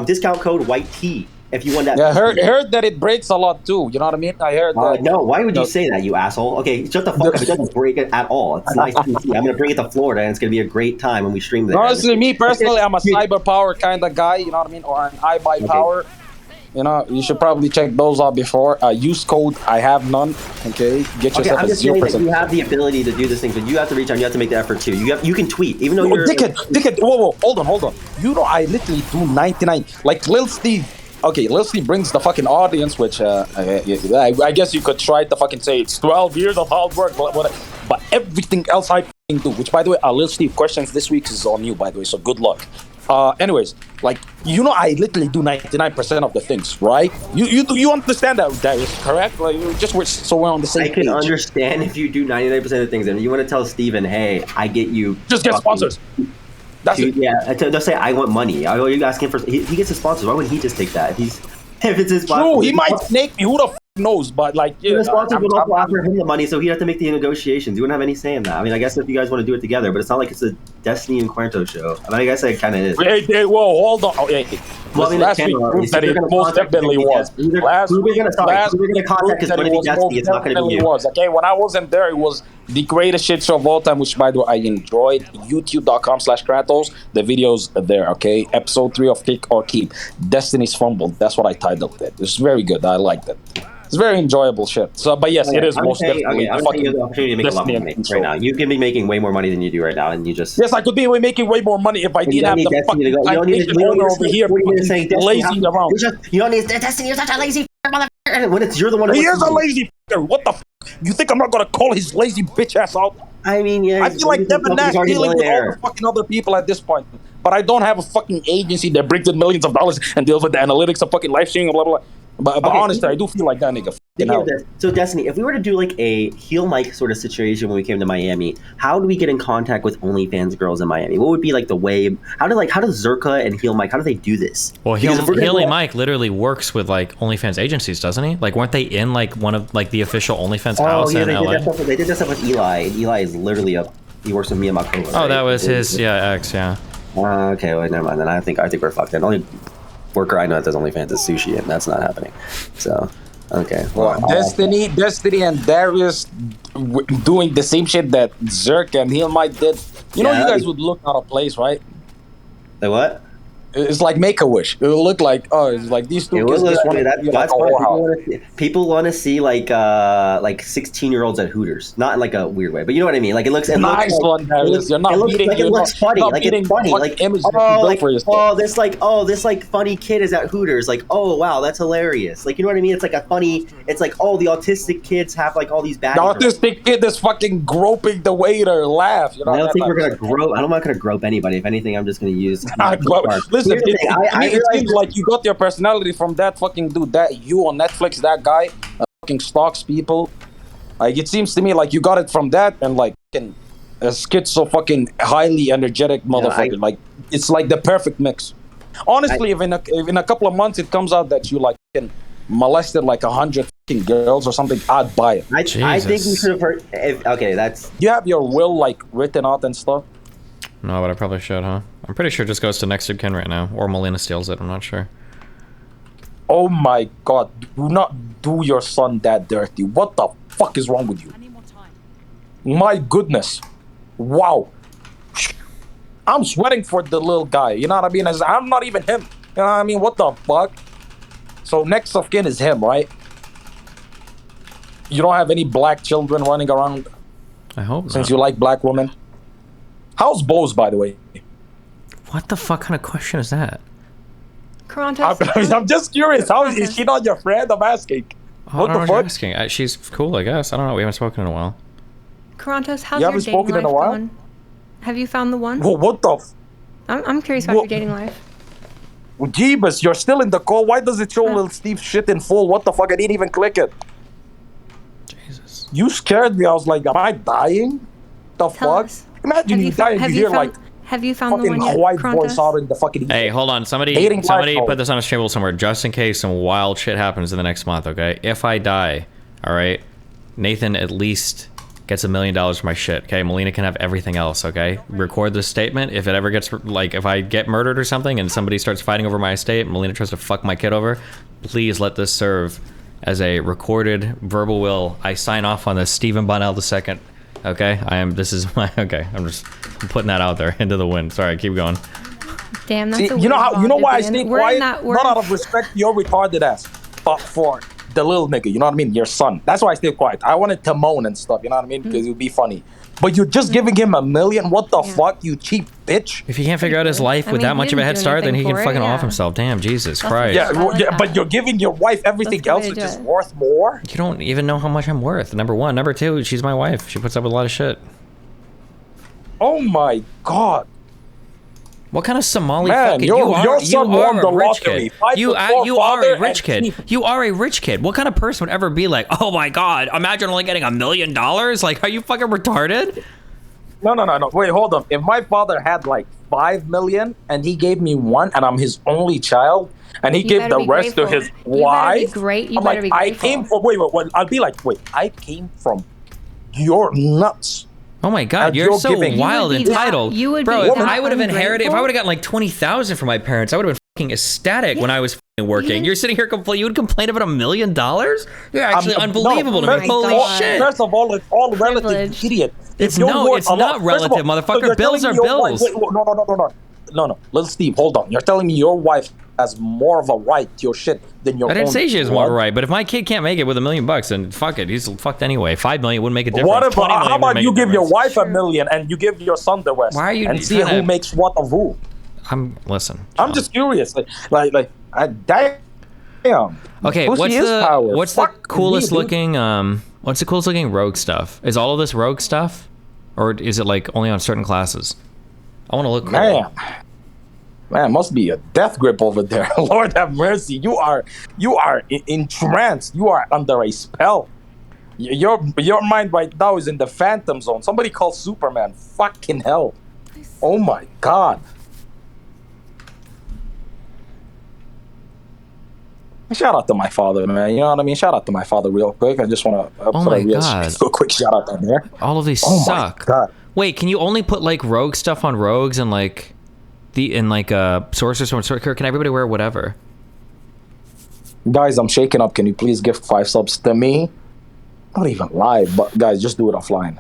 Discount code white tea if you want that. Yeah, heard that it breaks a lot too. You know what I mean? I heard that. No, why would you say that, you asshole? Okay, shut the fuck up. It doesn't break it at all. It's nice PC. I'm gonna bring it to Florida, and it's gonna be a great time when we stream there. Honestly, me personally, I'm a cyber power kind of guy. You know what I mean? Or an iBuy power. You know, you should probably check those out before. Use code I have none. Okay, get yourself I'm a just saying 0%. that you have the ability to do this thing, but you have to reach out. You have to make the effort too. You can tweet, even though you're dickhead. Whoa, hold on. You know, I literally do 99. Like Lil Steve. Okay, Lil Steve brings the fucking audience, which I guess you could try to fucking say it's 12 years of hard work, but everything else I do. Which, by the way, Lil Steve, questions this week is on you, by the way. So good luck. Anyways, like I literally do 99% of the things, right? You understand that, Darius, correct? Like, so we're on the same I can page. understand if you do 99% of the things, and you want to tell Steven, hey, I get you. Just get sponsors. That's it. Yeah, they'll say I want money. Are you asking for? He gets the sponsors. Why wouldn't he just take that? If it's his sponsor, true, he might snake me. Who the knows? But like, yeah, the sponsor would also offer him the money, so he'd have to make the negotiations. You wouldn't have any say in that. I mean, I guess if you guys want to do it together, but it's not like it's a Destiny and Qorantos show. I mean, I guess it kind of is. Hey, whoa, hold on. Oh, hey. Well, I mean, last week proved that it most definitely was. Last week we're gonna contact is going to be Destiny. It's not going to be you. Okay, when I wasn't there, it was the greatest shit show of all time, which, by the way, I enjoyed. YouTube.com/Qorantos. The videos are there, okay? Episode 3 of Kick or Keep. Destiny's Fumbled. That's what I titled it. It's very good. I liked it. It's very enjoyable shit. So, but yes, it is most definitely I'm saying you have the opportunity to make a lot more money right now. You can be making way more money than you do right now, and you just... Yes, I could be making way more money if I didn't have the fucking owner over here lazy around. You don't need Destiny. You're such a lazy motherfucker. When you're the one. He is a lazy fucker. What the? You think I'm not gonna call his lazy bitch ass out? I mean, yeah. I feel like Devin Nash dealing with all the fucking other people at this point. But I don't have a fucking agency that brings in millions of dollars and deals with the analytics of fucking live streaming, blah blah blah. But honestly, I do feel like that nigga. So Destiny, if we were to do like a heel mic sort of situation when we came to Miami, how do we get in contact with OnlyFans girls in Miami? What would be like the way? How does Zheanna and heel mic? How do they do this? Well, heel Mike literally works with like OnlyFans agencies, doesn't he? Like, weren't they in like one of like the official OnlyFans house in LA? They did that stuff with Eli. Eli is literally he works with Mia Makova. Oh, right? That was his ex, yeah. Okay, well, never mind. Then I think we're fucked. The only worker I know that does OnlyFans is Sushi, and that's not happening. So, okay. Well, Destiny and Darius doing the same shit that Zerk and Heel Mike did. You know, you guys would look out of place, right? The what? It's like Make-A-Wish. It will look like, it's like these two kids just want to be like a whorehouse. People want to see like 16-year-olds at Hooters, not in like a weird way, but you know what I mean. Like it looks nice one, Darius. You're not beating. It looks funny. Like it's funny. Like this funny kid is at Hooters. Like, oh wow, that's hilarious. Like, you know what I mean? It's like a funny. It's like, oh, the autistic kids have like all these bad. The autistic kid is fucking groping the waiter. Laugh. You know, I don't think we're gonna grope. I'm not gonna grope anybody. If anything, I'm just gonna use. Listen, it seems like you got your personality from that fucking dude. That you on Netflix, that guy, fucking stalks people. Like, it seems to me like you got it from that, and like a schizo fucking highly energetic motherfucker. Like, it's like the perfect mix. Honestly, if in a couple of months it comes out that you like molested like 100 fucking girls or something, I'd buy it. I think you should have heard. Okay, that's. You have your will like written out and stuff. No, but I probably should, huh? I'm pretty sure it just goes to next of kin right now. Or Melina steals it, I'm not sure. Oh my god, do not do your son that dirty. What the fuck is wrong with you? My goodness. Wow. I'm sweating for the little guy, you know what I mean? I'm not even him. You know what I mean? What the fuck? So next of kin is him, right? You don't have any black children running around? I hope not. Since you like black women? How's Bose, by the way? What the fuck kind of question is that? Qorantos. I'm just curious. How is she not your friend? I'm asking. What the fuck? Asking. She's cool, I guess. I don't know. We haven't spoken in a while. Qorantos, how's your dating life going? Have you found the one? Well, what the? I'm curious about your dating life. Well, Jeebus, you're still in the call. Why does it show little Steve shit in full? What the fuck? I didn't even click it. Jesus. You scared me. I was like, am I dying? The fuck? Imagine you die and you hear like have you found the one yet, white voice out in the fucking. Hey, hold on. Somebody put this on a table somewhere just in case some wild shit happens in the next month, okay? If I die, all right, Nathan at least gets $1 million for my shit, okay? Melina can have everything else, okay? Record this statement. If it ever gets, like, if I get murdered or something and somebody starts fighting over my estate, Melina tries to fuck my kid over, please let this serve as a recorded verbal will. I sign off on this, Stephen Bonnell II. Okay, I'm putting that out there into the wind. Sorry, keep going. Damn, that's you know why I stay quiet? Not out of respect to your retarded ass, but for the little nigga, you know what I mean? Your son. That's why I stay quiet. I wanted to moan and stuff, you know what I mean? Because it would be funny. But you're just giving him $1 million? What the fuck, you cheap bitch? If he can't figure out his life with that much of a head start, then he can fucking off himself. Damn, Jesus Christ. Yeah, but you're giving your wife everything else, which is worth more? You don't even know how much I'm worth, number one. Number two, she's my wife. She puts up with a lot of shit. Oh my God. What kind of Somali Man, fucking your son won the a rich lottery. kid. You are a rich kid. You are a rich kid. What kind of person would ever be like, oh my God, imagine only getting $1 million? Like, are you fucking retarded? No. Wait, hold up. If my father had like 5 million and he gave me 1 and I'm his only child and he gave the rest to his wife, you better be grateful. I came from, wait, I'll be like, wait, I came from your nuts. Oh my God, you're so wild and entitled. You would Bro, be if I would have inherited, if I ungrateful? would have gotten like 20,000 from my parents, I would have been fucking ecstatic when I was fucking working. You're sitting here complaining, you would complain about $1 million? You're actually unbelievable to me. Holy shit. First of all, it's all relative, idiot. It's not relative, motherfucker. Bills are bills. No. Little Steve, hold on. You're telling me your wife has more of a right to your shit than your own. I didn't say she has more blood? right, but if my kid can't make it with $1 million, then fuck it. He's fucked anyway. 5 million wouldn't make a difference. What if, 20 million how about wouldn't you make a give your difference. wife $1 million and you give your son the rest? Why are you and see trying who to- makes what of who? Listen. I'm just curious. Damn. Okay, Pussy what's is the power. what's the Fuck coolest me, dude. looking what's the coolest looking rogue stuff? Is all of this rogue stuff, or is it like only on certain classes? I want to look cool. Man, must be a death grip over there. Lord have mercy. You are entranced. You are under a spell. Your mind right now is in the phantom zone. Somebody call Superman. Fucking hell. Oh my God. Shout out to my father, man. You know what I mean? Shout out to my father real quick. I just want to put a real quick shout out down there. All of these suck. My God. Wait, can you only put like rogue stuff on rogues and like sorcerers on sorcerer? Can everybody wear whatever? Guys, I'm shaking up. Can you please give 5 subs to me? Not even live, but guys, just do it offline.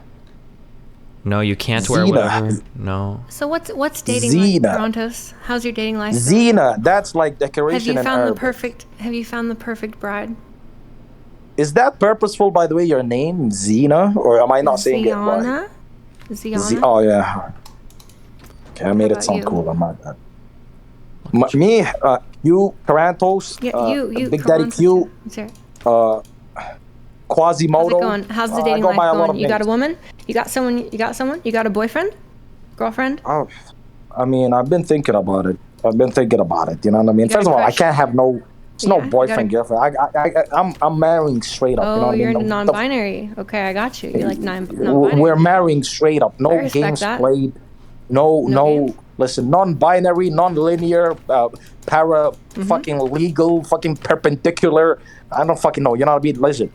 No, you can't wear Zheanna. whatever. No. So what's dating Zheanna. like, Qorantos? How's your dating life? Zheanna, that's like decoration Have you in found Arabic. Have you found the perfect bride? Is that purposeful, by the way, your name, Zheanna? Or am I not saying it right? Zheanna? Oh, yeah. Okay, I made it about sound you? cool. I'm not that. Me, you, Qorantos, Yeah, you. Big Daddy Qorantos. Q, Sure. Quasimodo. How's it going? How's the dating life going? You got a woman? You got someone? You got a boyfriend? Girlfriend? Oh, I mean, I've been thinking about it. You know what I mean? You got First a of all, I crush? can't have no Yeah, you boyfriend, girlfriend. I'm marrying straight up. You know Oh, what I you're mean? non-binary. Okay, I got you. You're like non-binary. We're marrying straight up. I No respect games that. played. games? No. Listen, non-binary, non-linear, fucking legal, fucking perpendicular. I don't fucking know. You know what I mean? Listen.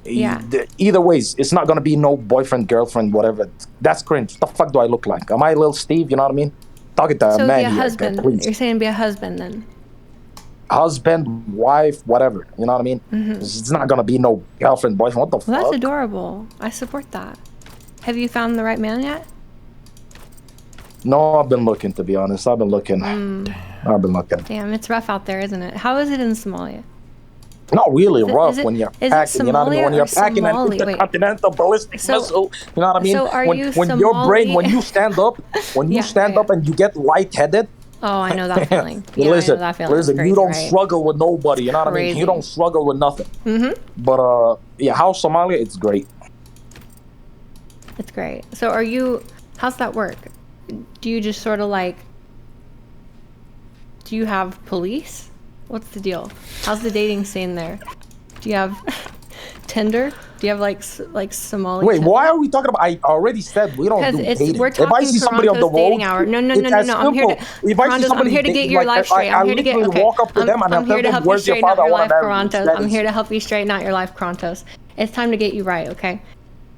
Yeah. Either ways, it's not gonna be no boyfriend, girlfriend, whatever. That's cringe. What the fuck do I look like? Am I Lil Steve? You know what I mean? Talking to a So man be a here, husband. please. You're saying be a husband then? Husband, wife, whatever. You know what I mean? It's not gonna be no girlfriend, boyfriend. What the Well, that's fuck? adorable. I support that. Have you found the right man yet? No, I've been looking, to be honest. I've been looking. I've been looking. Damn, it's rough out there, isn't it? How is it in Somalia? Not really Is it- rough is it- when you're is it packing. You know what I mean? When Somalia you're or packing an Somali? Wait. intercontinental ballistic So- missile. You know what I mean? so are when you when your brain, Somali? when you stand up, Yeah, stand yeah. up and you get lightheaded. Oh, I know that feeling. Yeah, listen, I know that feeling. It's listen. crazy, You don't right? struggle with nobody. You know what I mean? Crazy. You don't struggle with nothing. But yeah, how's Somalia? It's great. It's great. So are you, how's that work? Do you just sort of like, do you have police? What's the deal? How's the dating scene there? Do you have Tinder? Do you have like Somali? Wait, Tinder? why are we talking about? I already said we don't do Because dating. we're If I talking see somebody on the Qorantos dating road, hour. No. it's as I'm here to. simple. If I see Qorantos, I'm somebody here to get dating, your like, life straight. I I'm here to get. literally Okay. walk up to them and I'm I tell here to them, help you "Where's your straighten out father? I your wanna life, marry you." Qorantos. That I'm is- here to help you straighten out your life, Qorantos. It's time to get you right, okay?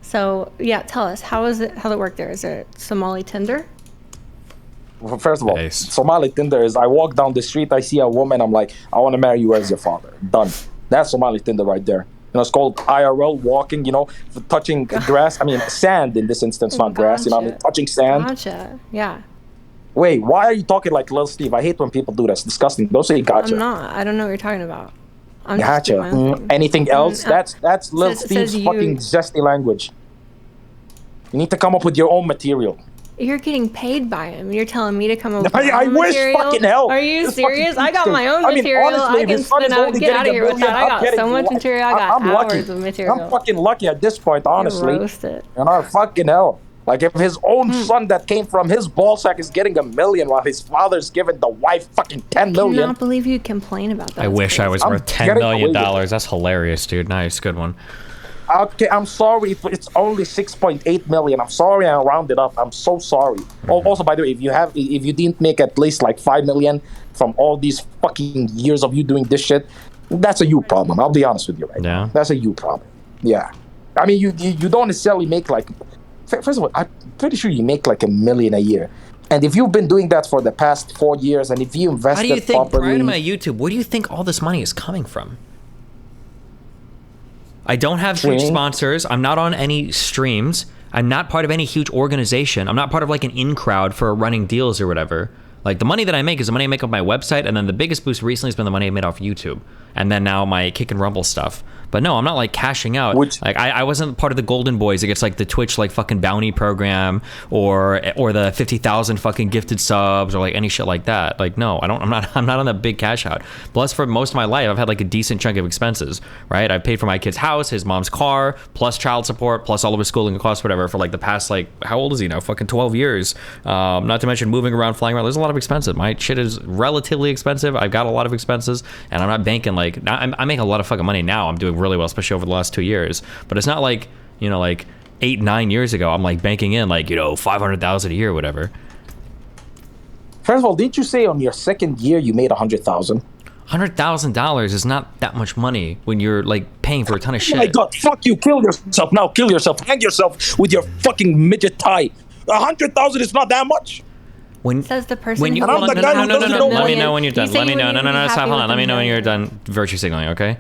So yeah, tell us how is it? How it work there? Is it Somali Tinder? Well, first of all, Nice. Somali Tinder is I walk down the street, I see a woman, I'm like, I want to marry you as your father. Done. That's Somali Tinder right there. You know, it's called IRL walking, you know, touching grass. I mean, sand in this instance, not grass. You know what I mean? Gotcha. Touching sand. Gotcha. Yeah. Wait, why are you talking like Lil Steve? I hate when people do that. It's disgusting. Don't say gotcha. I'm not. I don't know what you're talking about. I'm just Gotcha. doing my own thing. Anything else? That's Lil says Steve's you. fucking zesty language. You need to come up with your own material. You're getting paid by him. You're telling me to come up with I my own wish material? fucking hell. Are you This serious? fucking I got my own I mean, material. honestly, I if can his son spin is out. only Get out of getting here $1 with that. I million, got I'm getting so much lucky. material. I got I'm lucky. hours of material. I'm fucking lucky at this point, honestly. You're roasted. You know, fucking hell. Like if his own son that came from his ballsack is getting $1 million while his father's giving the wife fucking 10 I million. cannot believe you complain about that. I wish I was I'm worth $10 getting million. away with it. That's hilarious, dude. Nice, good one. Okay, I'm sorry. It's only 6.8 million. I'm sorry. I rounded up. I'm so sorry. Oh, also, by the way, if you didn't make at least like 5 million from all these fucking years of you doing this shit, that's a you problem. I'll be honest with you right now. That's a you problem. Yeah, I mean, you don't necessarily make like. First of all, I'm pretty sure you make like $1 million a year. And if you've been doing that for the past 4 years, and if you invested How do you think, properly, prior to my YouTube, where do you think all this money is coming from? I don't have huge sponsors. I'm not on any streams. I'm not part of any huge organization. I'm not part of like an in-crowd for running deals or whatever. Like the money that I make is the money I make off my website, and then the biggest boost recently has been the money I made off YouTube, and then now my Kick and Rumble stuff. But no, I'm not like cashing out. Like I wasn't part of the Golden Boys. It gets like the Twitch like fucking bounty program or the 50,000 fucking gifted subs or like any shit like that. Like no, I'm not on that big cash out. Plus for most of my life, I've had like a decent chunk of expenses, right? I've paid for my kid's house, his mom's car, plus child support, plus all of his schooling costs, whatever, for like the past like, how old is he now? Fucking 12 years. Not to mention moving around, flying around. There's a lot of expenses. My shit is relatively expensive. I've got a lot of expenses, and I'm not banking like, I make a lot of fucking money now. I'm doing really well, especially over the last 2 years. But it's not like, you know, like 8-9 years ago, I'm like banking in like, you know, 500,000 a year or whatever. First of all, didn't you say on your second year you made 100,000? $100,000 is not that much money when you're like paying for a ton of shit. Oh my god, fuck you, kill yourself now, kill yourself, hang yourself with your fucking midget tie. 100,000 is not that much. When says the person when you who hold on, the guy who doesn't know let me when- know when you're done. You say Let me you know. were No, really stop. happy Hold on. with Let me the know when you're million. done virtue signaling, okay?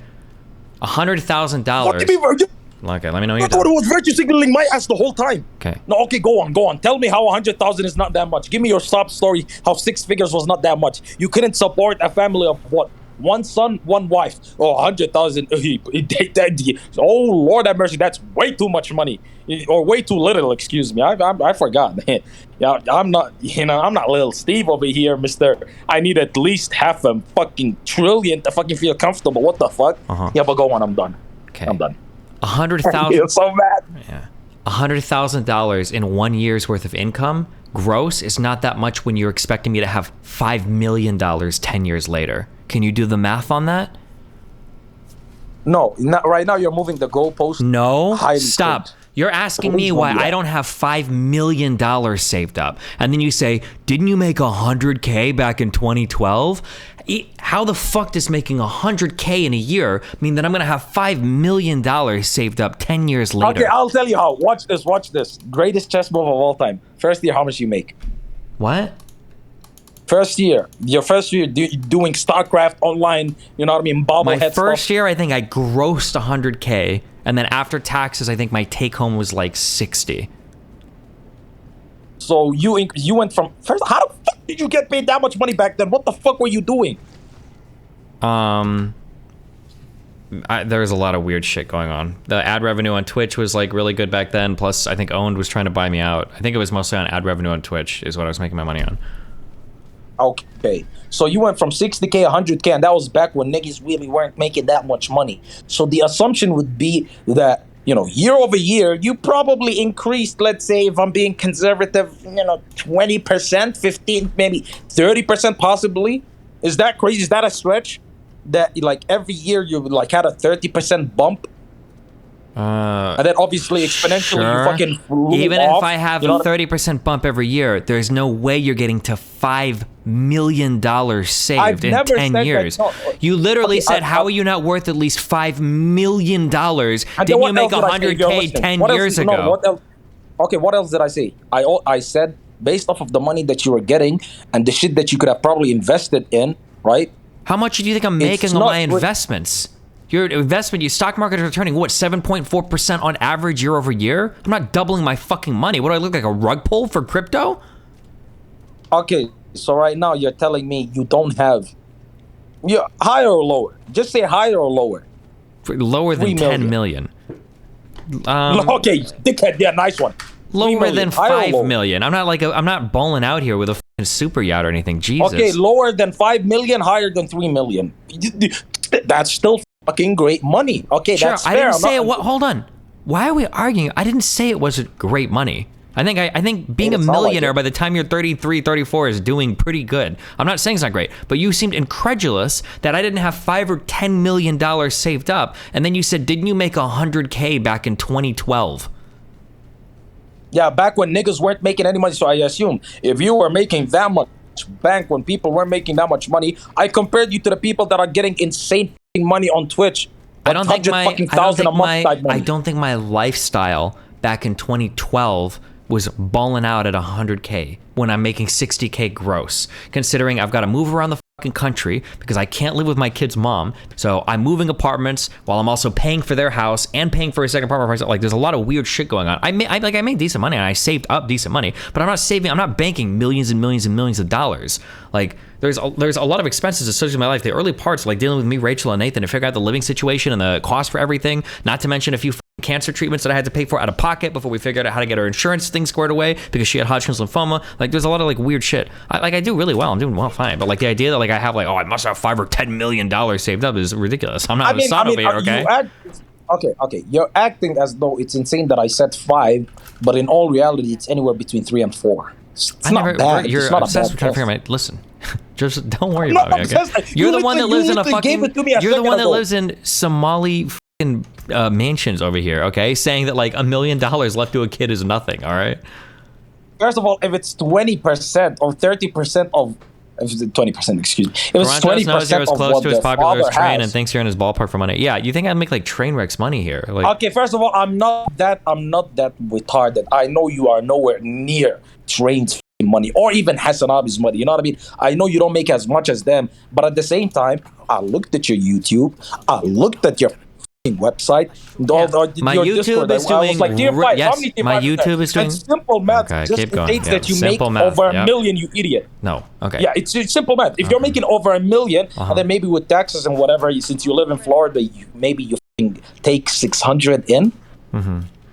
$100,000. What do you mean, Okay, let me know when you're I thought it done. was virtue signaling my ass the whole time. Okay. No, okay, go on. Tell me how 100,000 is not that much. Give me your sob story, how 6 figures was not that much. You couldn't support a family of what? 1 son, 1 wife. Oh, 100,000. Oh, Lord have mercy. That's way too much money. Or way too little, excuse me. I forgot. Yeah, I'm not little Steve over here, mister. I need at least half a fucking trillion to fucking feel comfortable. What the fuck? Yeah, but go on. I'm done. Okay. I'm done. 100,000. You're so mad. Yeah. $100,000 in 1 year's worth of income, gross, is not that much when you're expecting me to have $5 million 10 years later. Can you do the math on that? No, not right now. You're moving the goalpost. No. Highly Stop. could. You're asking me Please why don't do I that. don't have $5 million saved up. And then you say, didn't you make 100K back in 2012? How the fuck does making 100K in a year mean that I'm going to have $5 million saved up 10 years later? Okay, I'll tell you how. Watch this. Greatest chess move of all time. First year, how much you make? What? Your first year doing StarCraft online, you know what I mean? My Bobblehead first stuff. year, I think I grossed 100K. And then after taxes, I think my take home was like 60. So you went from first. How the fuck did you get paid that much money back then? What the fuck were you doing? There's a lot of weird shit going on. The ad revenue on Twitch was like really good back then. Plus, I think Owned was trying to buy me out. I think it was mostly on ad revenue on Twitch is what I was making my money on. Okay, so you went from 60K, 100K, and that was back when niggas really weren't making that much money. So the assumption would be that, you know, year over year, you probably increased, let's say, if I'm being conservative, you know, 20%, 15, maybe 30% possibly. Is that crazy? Is that a stretch? That, like, every year you, like, had a 30% bump? And then obviously exponentially you fucking flew Even off, if I have you know a what I mean? 30% bump every year, there's no way you're getting to $5 million saved I've in never 10 said that, years. no. You literally Okay, said, how are you not worth at least $5 million? And then Didn't you what make else did I say? You're 100K listening. 10 What else- years no, ago? what else? Okay, what else did I say? I said based off of the money that you were getting and the shit that you could have probably invested in, right? How much do you think I'm It's making on not my what- investments? Your investment, your stock market is returning, what, 7.4% on average year over year? I'm not doubling my fucking money. What do I look like, a rug pull for crypto? Okay, so right now you're telling me you don't have, yeah, higher or lower? Just say higher or lower. Lower than 3 10 million. million. Okay, dickhead, yeah, nice one. 3 Lower million, than higher or 5 lower? million. I'm not balling out here with a fucking super yacht or anything. Jesus. Okay, lower than 5 million, higher than 3 million. That's still fucking great money. Okay, Sure, that's I fair. didn't I'm say not- it. Hold on. Why are we arguing? I didn't say it wasn't great money. I think being a It's not like millionaire it. by the time you're 33, 34 is doing pretty good. I'm not saying it's not great, but you seemed incredulous that I didn't have $5 or $10 million saved up. And then you said, didn't you make $100K back in 2012? Yeah, back when niggas weren't making any money. So I assume if you were making that much bank when people weren't making that much money, I compared you to the people that are getting insane money on Twitch. I don't think I don't think my lifestyle back in 2012 was balling out at 100K when I'm making 60K gross, considering I've got to move around the fucking country because I can't live with my kid's mom. So I'm moving apartments while I'm also paying for their house and paying for a second apartment for myself. Like, there's a lot of weird shit going on. I made decent money and I saved up decent money, but I'm not banking millions and millions and millions of dollars. Like, there's a lot of expenses associated with my life. The early parts, like dealing with me, Rachel, and Nathan to figure out the living situation and the cost for everything, not to mention a few cancer treatments that I had to pay for out of pocket before we figured out how to get our insurance thing squared away because she had Hodgkin's lymphoma. Like, there's a lot of like weird shit. I do really well. I'm doing well, fine. But like the idea that like I have like, oh, I must have $5 or $10 million saved up is ridiculous. I'm not a son over here, okay? Okay. You're acting as though it's insane that I said 5, but in all reality, it's anywhere between 3 and 4. It's not bad. You're it's not obsessed a with bad trying to figure out. Listen, just don't worry I'm about not me. Okay? obsessed. You're You the one that lives in a literally gave fucking. it to me a You're the second one that ago. lives in Somali fucking mansions over here. Okay, saying that like $1 million left to a kid is nothing. All right. First of all, if it's 20% or 30% of 20%, excuse me. If it's Qorantos knows you're 20% as of close what to as the popular as father Train and has. thinks you're in his ballpark for money. Yeah, you think I make like train wrecks money here? Like, Okay, first of all, I'm not that retarded. I know you are nowhere near Train's money or even Hassanabi's money. You know what I mean? I know you don't make as much as them, but at the same time, I looked at your YouTube. I looked at your website. My your YouTube Discord. is I was doing like, Tier 5, yes, how many Tier my 5 is that? YouTube is doing- And simple math Okay, just keep going. states Yeah, that you simple make math, over yep. $1 million, you idiot. no. Okay. Yeah, it's simple math. If you're making over $1 million, and then maybe with taxes and whatever, since you live in Florida, maybe you take 600 in.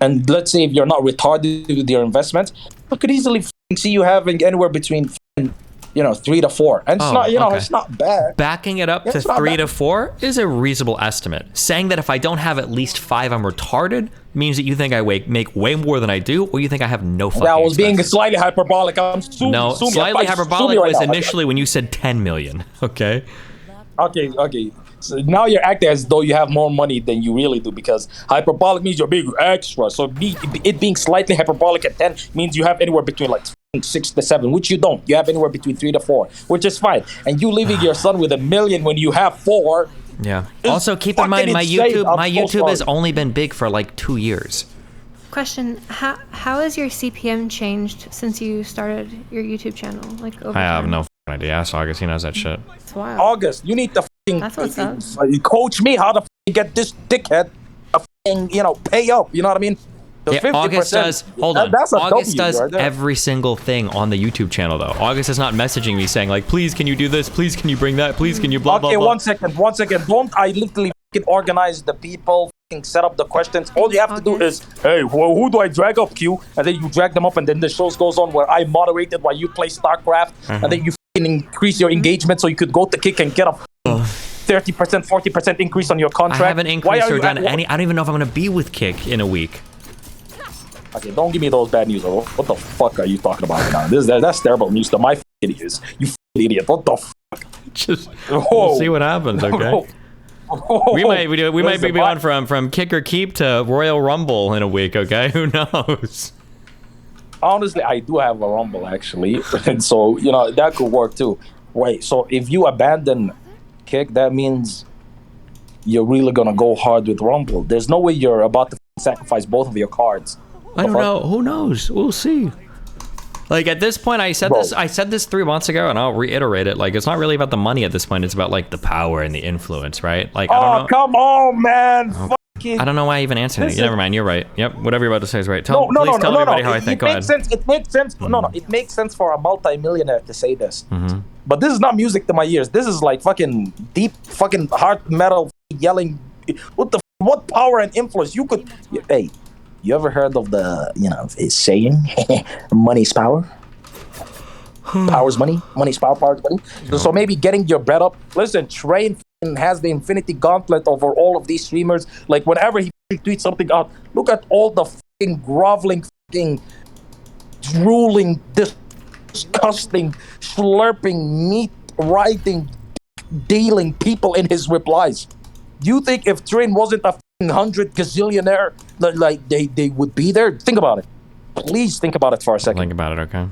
And let's say if you're not retarded with your investments, I could easily see you having anywhere between 3 to 4, and it's not okay. it's not bad. Backing it up to It's not 3 bad. to 4 is a reasonable estimate. Saying that if I don't have at least 5, I'm retarded means that you think I make way more than I do, or you think I have no fucking I was being expenses. slightly hyperbolic. I'm No, assuming slightly hyperbolic right was now. initially when you said 10 million. Okay. Okay. So now you're acting as though you have more money than you really do, because hyperbolic means you're being extra. So it being slightly hyperbolic at 10 means you have anywhere between like 6 to 7, which you don't. You have anywhere between 3 to 4, which is fine. And you leaving your son with $1 million when you have 4. Yeah. It's Also, keep in mind fucking my insane. I'm so YouTube has sorry. only been big for like 2 years. Question: How has your CPM changed since you started your YouTube channel? Like over I have time? no fucking idea. Ask August. He knows that shit. It's wild. August, you need to That's what's up. coach me how to get this dickhead to pay up. You know what I mean? The Yeah, 50%, August does. Hold on. That's a August W does right there. every single thing on the YouTube channel, though. August is not messaging me saying like, "Please, can you do this? Please, can you bring that? Please, can you blah blah Okay, blah." one second. Don't I literally organize the people, set up the questions? All you have to do is, hey, who do I drag up, Q? And then you drag them up, and then the shows goes on where I moderated while you play StarCraft, and then you increase your engagement so you could go to Kick and get a 30%, 40% increase on your contract. I haven't Why increased are or you done at- any. I don't even know if I'm gonna be with Kick in a week. Okay, don't give me those bad news. What the fuck are you talking about right now? That's terrible news to my fucking ears. You fucking idiot. What the fuck? Just Whoa. we'll see what happens. Okay. We might Listen, be going from Kick or Keep to Royal Rumble in a week. Okay, who knows? Honestly, I do have a Rumble actually, and so that could work too. Wait, so if you abandon Kick, that means you're really gonna go hard with Rumble. There's no way you're about to sacrifice both of your cards. I don't know. Who knows? We'll see. Like at this point, I said Bro. this. I said this 3 months ago, and I'll reiterate it. Like it's not really about the money at this point. It's about like the power and the influence, right? Like I don't know. Come on, man. Fucking. I don't know why I even answered it. Listen. Never mind. You're right. Yep. Whatever you're about to say is right. Tell No. everybody how I It think. Go ahead. makes sense. It makes sense. No. It makes sense for a multi-millionaire to say this. Mm-hmm. But this is not music to my ears. This is like fucking deep, fucking hard metal yelling. What power and influence you could? Hey, you ever heard of the saying, "Money's power." Power's money. Money's power. Power's money. So maybe getting your bread up. Listen, Train has the infinity gauntlet over all of these streamers. Like whenever he tweets something out, look at all the fucking groveling fucking drooling, disgusting, slurping, meat writing, dealing people in his replies. You think if Trin wasn't a 100 gazillionaire, like they would be there? Think about it. Please think about it for a second. Think about it, okay?